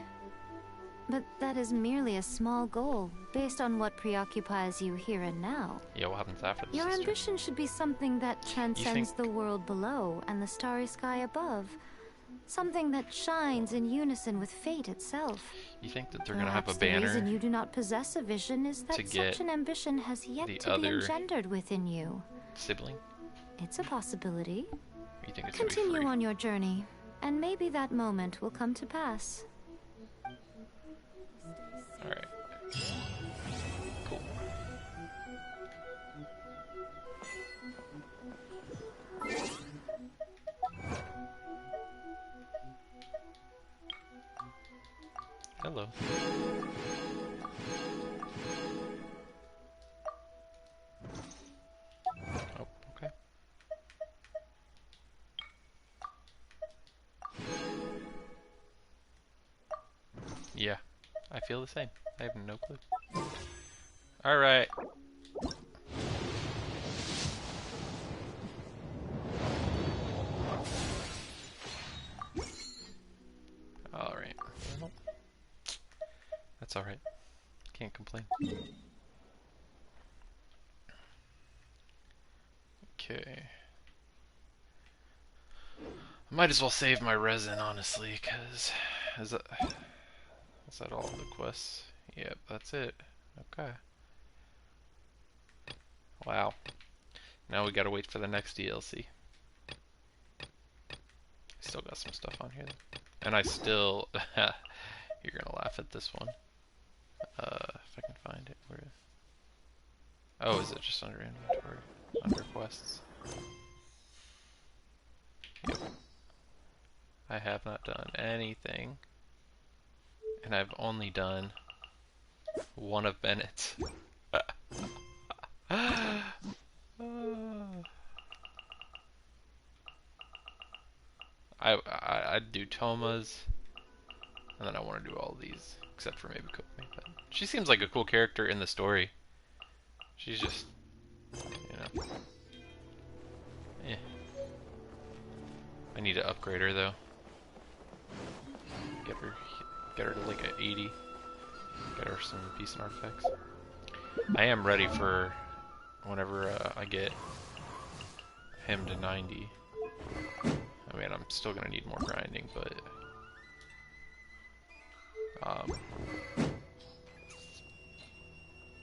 But that is merely a small goal, based on what preoccupies you here and now. Yeah, what happens after this? Your ambition should be something that transcends the world below and the starry sky above. Something that shines in unison with fate itself. You think that they're gonna have a The banner reason you do not possess a vision is that such an ambition has yet to be engendered within you. Sibling? It's a possibility. You think it's Continue gonna be free? on your journey, and maybe that moment will come to pass. Alright. Cool. Hello. Oh, okay. Yeah, I feel the same. I have no clue. Alright. Alright. Well, that's alright. Can't complain. Okay. I might as well save my resin, honestly, because... Is that all the quests? Yep, that's it. Okay. Wow. Now we gotta wait for the next DLC. Still got some stuff on here, though. And I still... You're gonna laugh at this one. If I can find it. Where... Oh, is it just under inventory? Under quests? Yep. I have not done anything. And I've only done one of Bennett's. I'd do Toma's, and then I want to do all these, except for maybe Kokomi. But she seems like a cool character in the story. She's just, you know, eh. I need to upgrade her though. Get her to like an 80. Get her some decent artifacts. I am ready for whenever I get him to 90. I mean, I'm still gonna need more grinding, but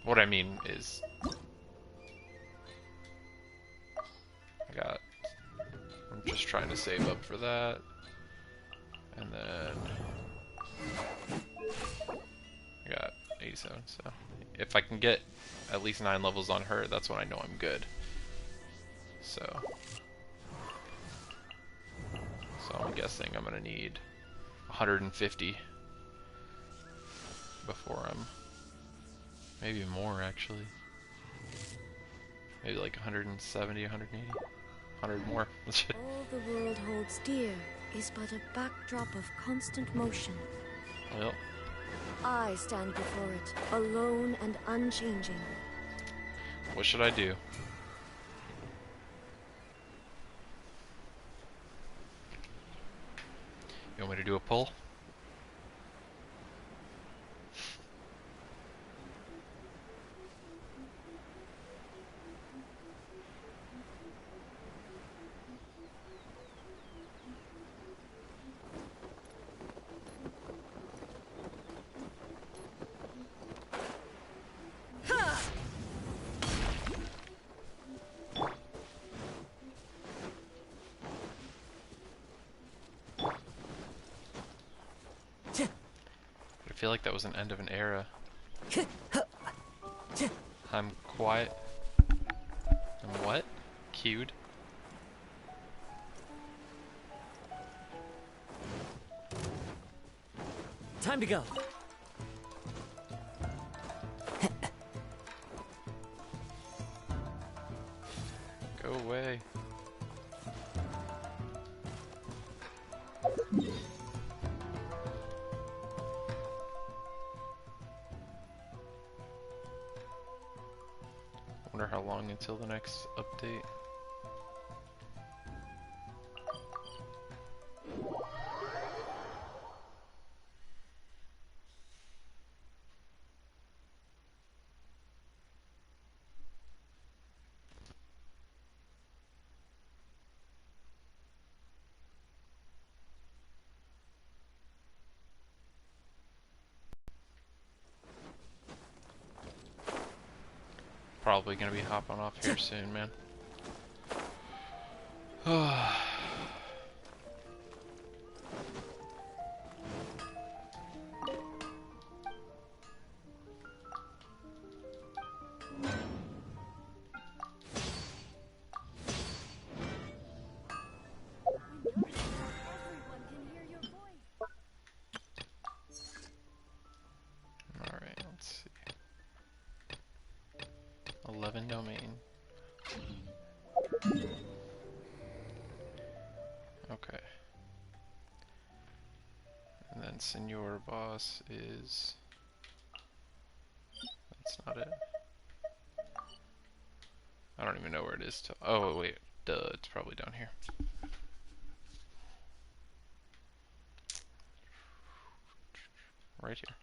what I mean is I'm just trying to save up for that, and then I got 87, so if I can get at least 9 levels on her, that's when I know I'm good. So I'm guessing I'm gonna need 150 before I'm, maybe more actually, maybe like 170, 180, 100 more. All the world holds dear is but a backdrop of constant motion. Well, I stand before it, alone and unchanging. what should I do? You want me to do a pull? I feel like that was an end of an era. I'm quiet. I'm what? Cued? Time to go. Go away. Wonder how long until the next update. probably gonna be hopping off here soon, man. Alright, let's see. 11 domain. Okay. And then Senor Boss is... That's not it. I don't even know where it is till... Oh, wait. Duh, it's probably down here. Right here.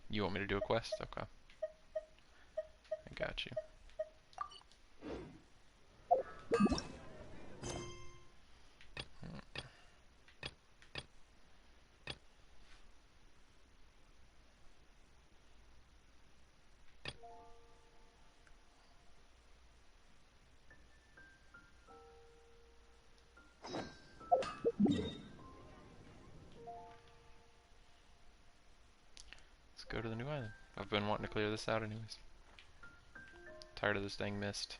You want me to do a quest? Okay. I got you. Let's go to the new island. I've been wanting to clear this out anyways. Tired of this dang mist.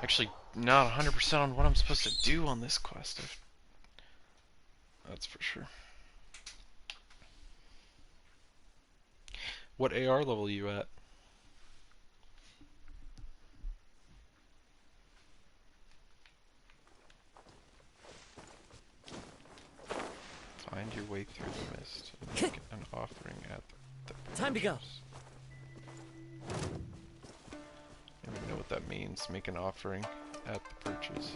Actually, not 100% on what I'm supposed to do on this quest. That's for sure. What AR level are you at? Find your way through the mist and make an offering at the Time to go. I don't even know what that means. Make an offering at the purchase.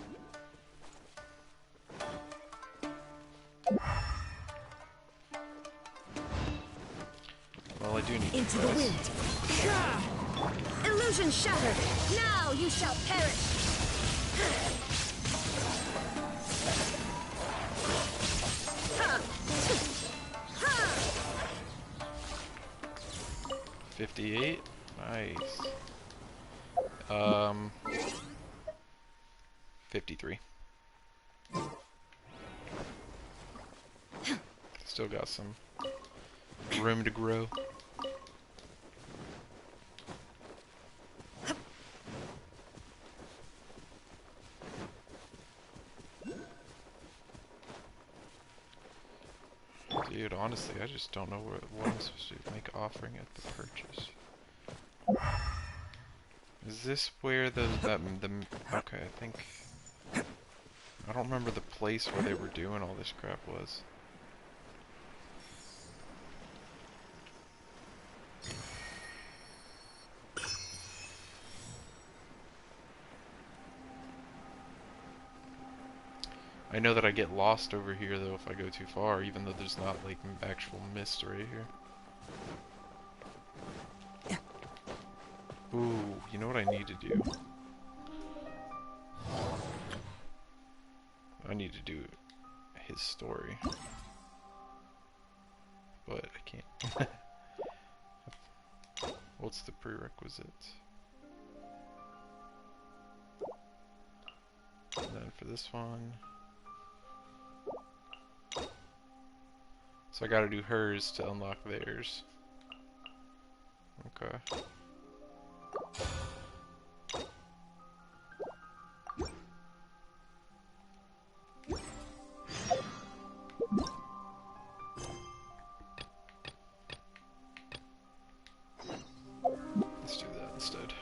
Well, I do need into the wind. Illusion shattered. Now you shall perish. 58. Nice. 53. Still got some room to grow. Dude, honestly, I just don't know what I'm supposed to make offering at the purchase. Is this where the okay, I think I don't remember the place where they were doing all this crap was. I know that I get lost over here though if I go too far, even though there's not like actual mist right here. Ooh, you know what I need to do? I need to do his story. But I can't. What's the prerequisites? And then for this one... So I gotta do hers to unlock theirs. Okay. Let's do that instead.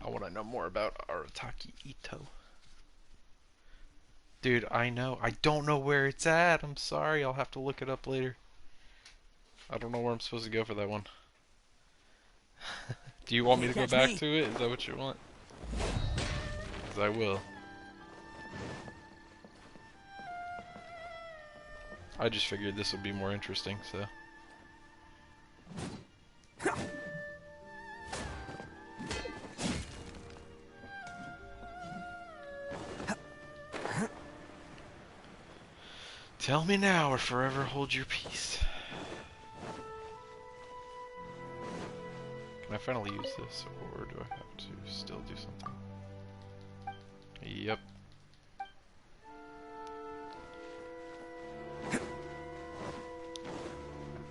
I want to know more about Arataki Ito. Dude, I know. I don't know where it's at. I'm sorry. I'll have to look it up later. I don't know where I'm supposed to go for that one. Do you want me to go back to it? Is that what you want? Because I will. I just figured this would be more interesting, so. Tell me now or forever hold your peace. Can I finally use this, or do I have to still do something? Yep.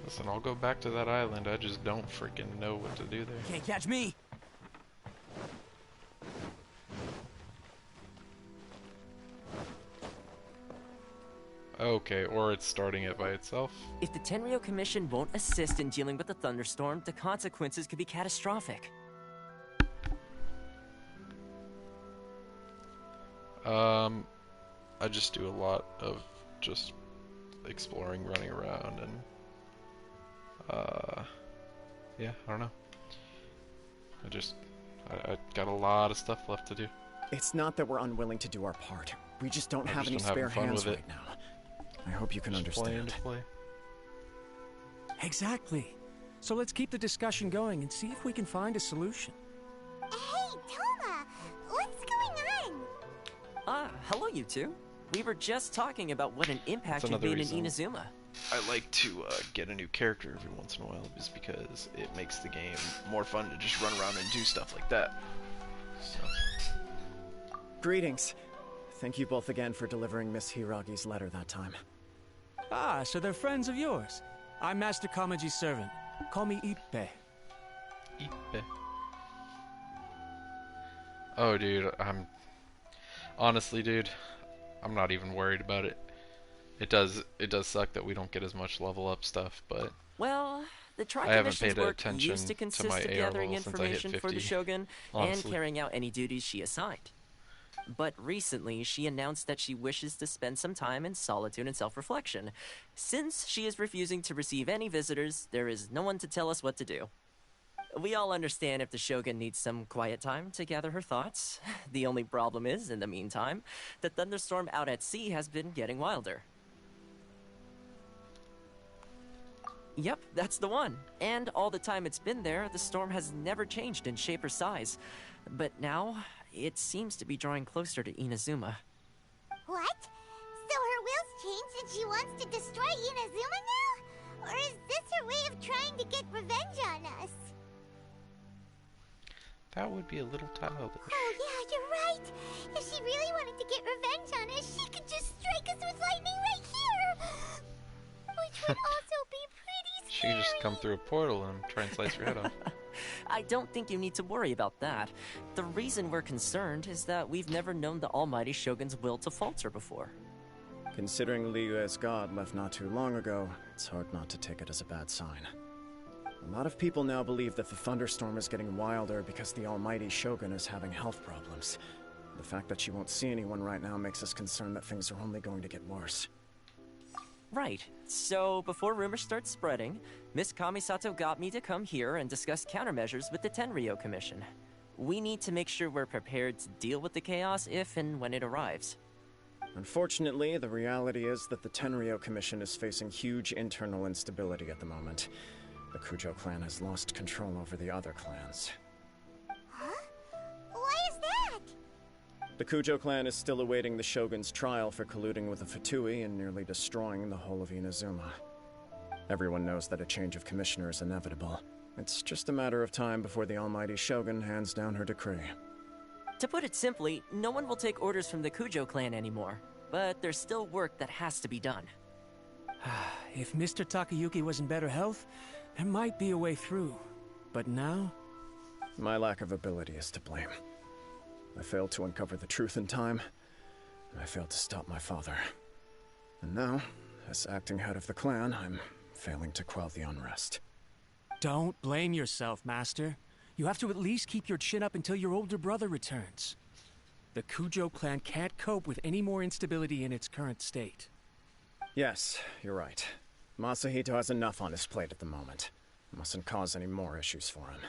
Listen, I'll go back to that island, I just don't freaking know what to do there. Can't catch me! Okay, or it's starting it by itself. If the Tenryo Commission won't assist in dealing with the thunderstorm, the consequences could be catastrophic. I just do a lot of just exploring, running around, and yeah, I don't know. I got a lot of stuff left to do. It's not that we're unwilling to do our part. We just don't have any spare hands right now. I hope you can understand. Exactly. So let's keep the discussion going and see if we can find a solution. Hey, Toma! What's going on? Hello you two. We were just talking about what an impact you've made in Inazuma. I like to get a new character every once in a while, just because it makes the game more fun to just run around and do stuff like that. So. Greetings. Thank you both again for delivering Miss Hiragi's letter that time. Ah, so they're friends of yours. I'm Master Kamaji's servant. Call me Ippe. Ippe. Oh, dude, honestly, dude, I'm not even worried about it. It does suck that we don't get as much level up stuff, but well, the I haven't Tri-Commission's paid work attention used to consist my of AR gathering level since I hit information 50, for the Shogun honestly. and carrying out any duties she assigned. But recently, she announced that she wishes to spend some time in solitude and self-reflection. Since she is refusing to receive any visitors, there is no one to tell us what to do. We all understand if the Shogun needs some quiet time to gather her thoughts. The only problem is, in the meantime, the thunderstorm out at sea has been getting wilder. Yep, that's the one. And all the time it's been there, the storm has never changed in shape or size. But now, it seems to be drawing closer to Inazuma. What? So her will's changed and she wants to destroy Inazuma now? Or is this her way of trying to get revenge on us? That would be a little childish. Oh yeah, you're right. If she really wanted to get revenge on us, she could just strike us with lightning right here. Which would also be pretty scary. She could just come through a portal and try and slice your head off. I don't think you need to worry about that. The reason we're concerned is that we've never known the Almighty Shogun's will to falter before. Considering Liu as god left not too long ago, it's hard not to take it as a bad sign. A lot of people now believe that the thunderstorm is getting wilder because the Almighty Shogun is having health problems. The fact that she won't see anyone right now makes us concerned that things are only going to get worse. Right. So, before rumors start spreading, Miss Kamisato got me to come here and discuss countermeasures with the Tenryo Commission. We need to make sure we're prepared to deal with the chaos if and when it arrives. Unfortunately, the reality is that the Tenryo Commission is facing huge internal instability at the moment. The Kujo clan has lost control over the other clans. Huh? Why is that? The Kujo clan is still awaiting the Shogun's trial for colluding with the Fatui and nearly destroying the whole of Inazuma. Everyone knows that a change of commissioner is inevitable. It's just a matter of time before the Almighty Shogun hands down her decree. To put it simply, no one will take orders from the Kujo clan anymore. But there's still work that has to be done. If Mr. Takayuki was in better health, there might be a way through. But now? My lack of ability is to blame. I failed to uncover the truth in time, and I failed to stop my father. And now, as acting head of the clan, I'm failing to quell the unrest. Don't blame yourself, Master. You have to at least keep your chin up until your older brother returns. The Kujo clan can't cope with any more instability in its current state. Yes, you're right. Masahito has enough on his plate at the moment. Mustn't cause any more issues for him.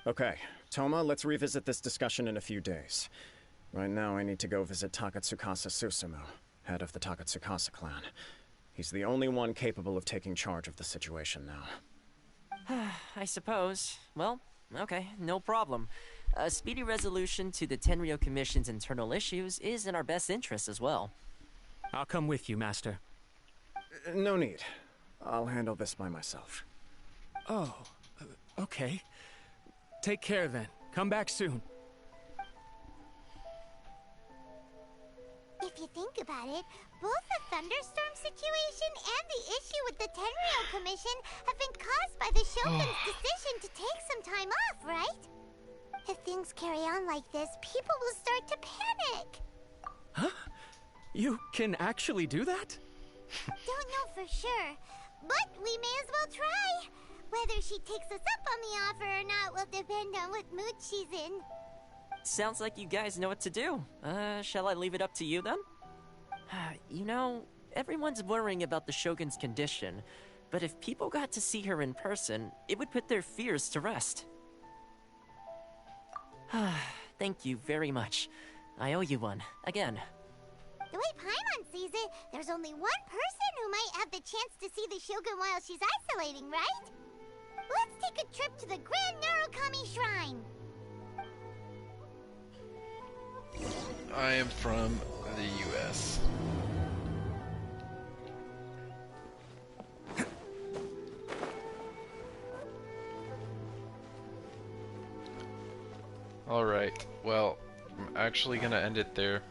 Okay, Toma, let's revisit this discussion in a few days. Right now, I need to go visit Takatsukasa Susumu, head of the Takatsukasa clan. He's the only one capable of taking charge of the situation now. I suppose. Well, okay, no problem. A speedy resolution to the Tenryo Commission's internal issues is in our best interest as well. I'll come with you, Master. No need. I'll handle this by myself. Oh, okay. Take care then. Come back soon. If you think about it, both the thunderstorm situation and the issue with the Tenryo Commission have been caused by the Shogun's decision to take some time off, right? If things carry on like this, people will start to panic. Huh? You can actually do that? Don't know for sure, but we may as well try. Whether she takes us up on the offer or not will depend on what mood she's in. Sounds like you guys know what to do. Shall I leave it up to you then? You know, everyone's worrying about the Shogun's condition, but if people got to see her in person, it would put their fears to rest. Thank you very much. I owe you one, again. The way Paimon sees it, there's only one person who might have the chance to see the Shogun while she's isolating, right? Let's take a trip to the Grand Narukami Shrine. I am from the U.S. Alright, well, I'm actually gonna end it there.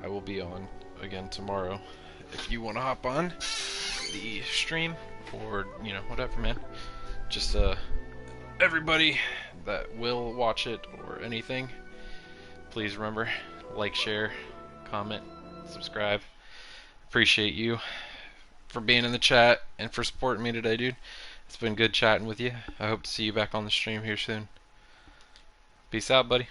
I will be on again tomorrow. If you want to hop on the stream, or, you know, whatever, man. Just, everybody that will watch it, or anything, please remember, like, share, comment, subscribe. Appreciate you for being in the chat and for supporting me today, dude. It's been good chatting with you. I hope to see you back on the stream here soon. Peace out, buddy.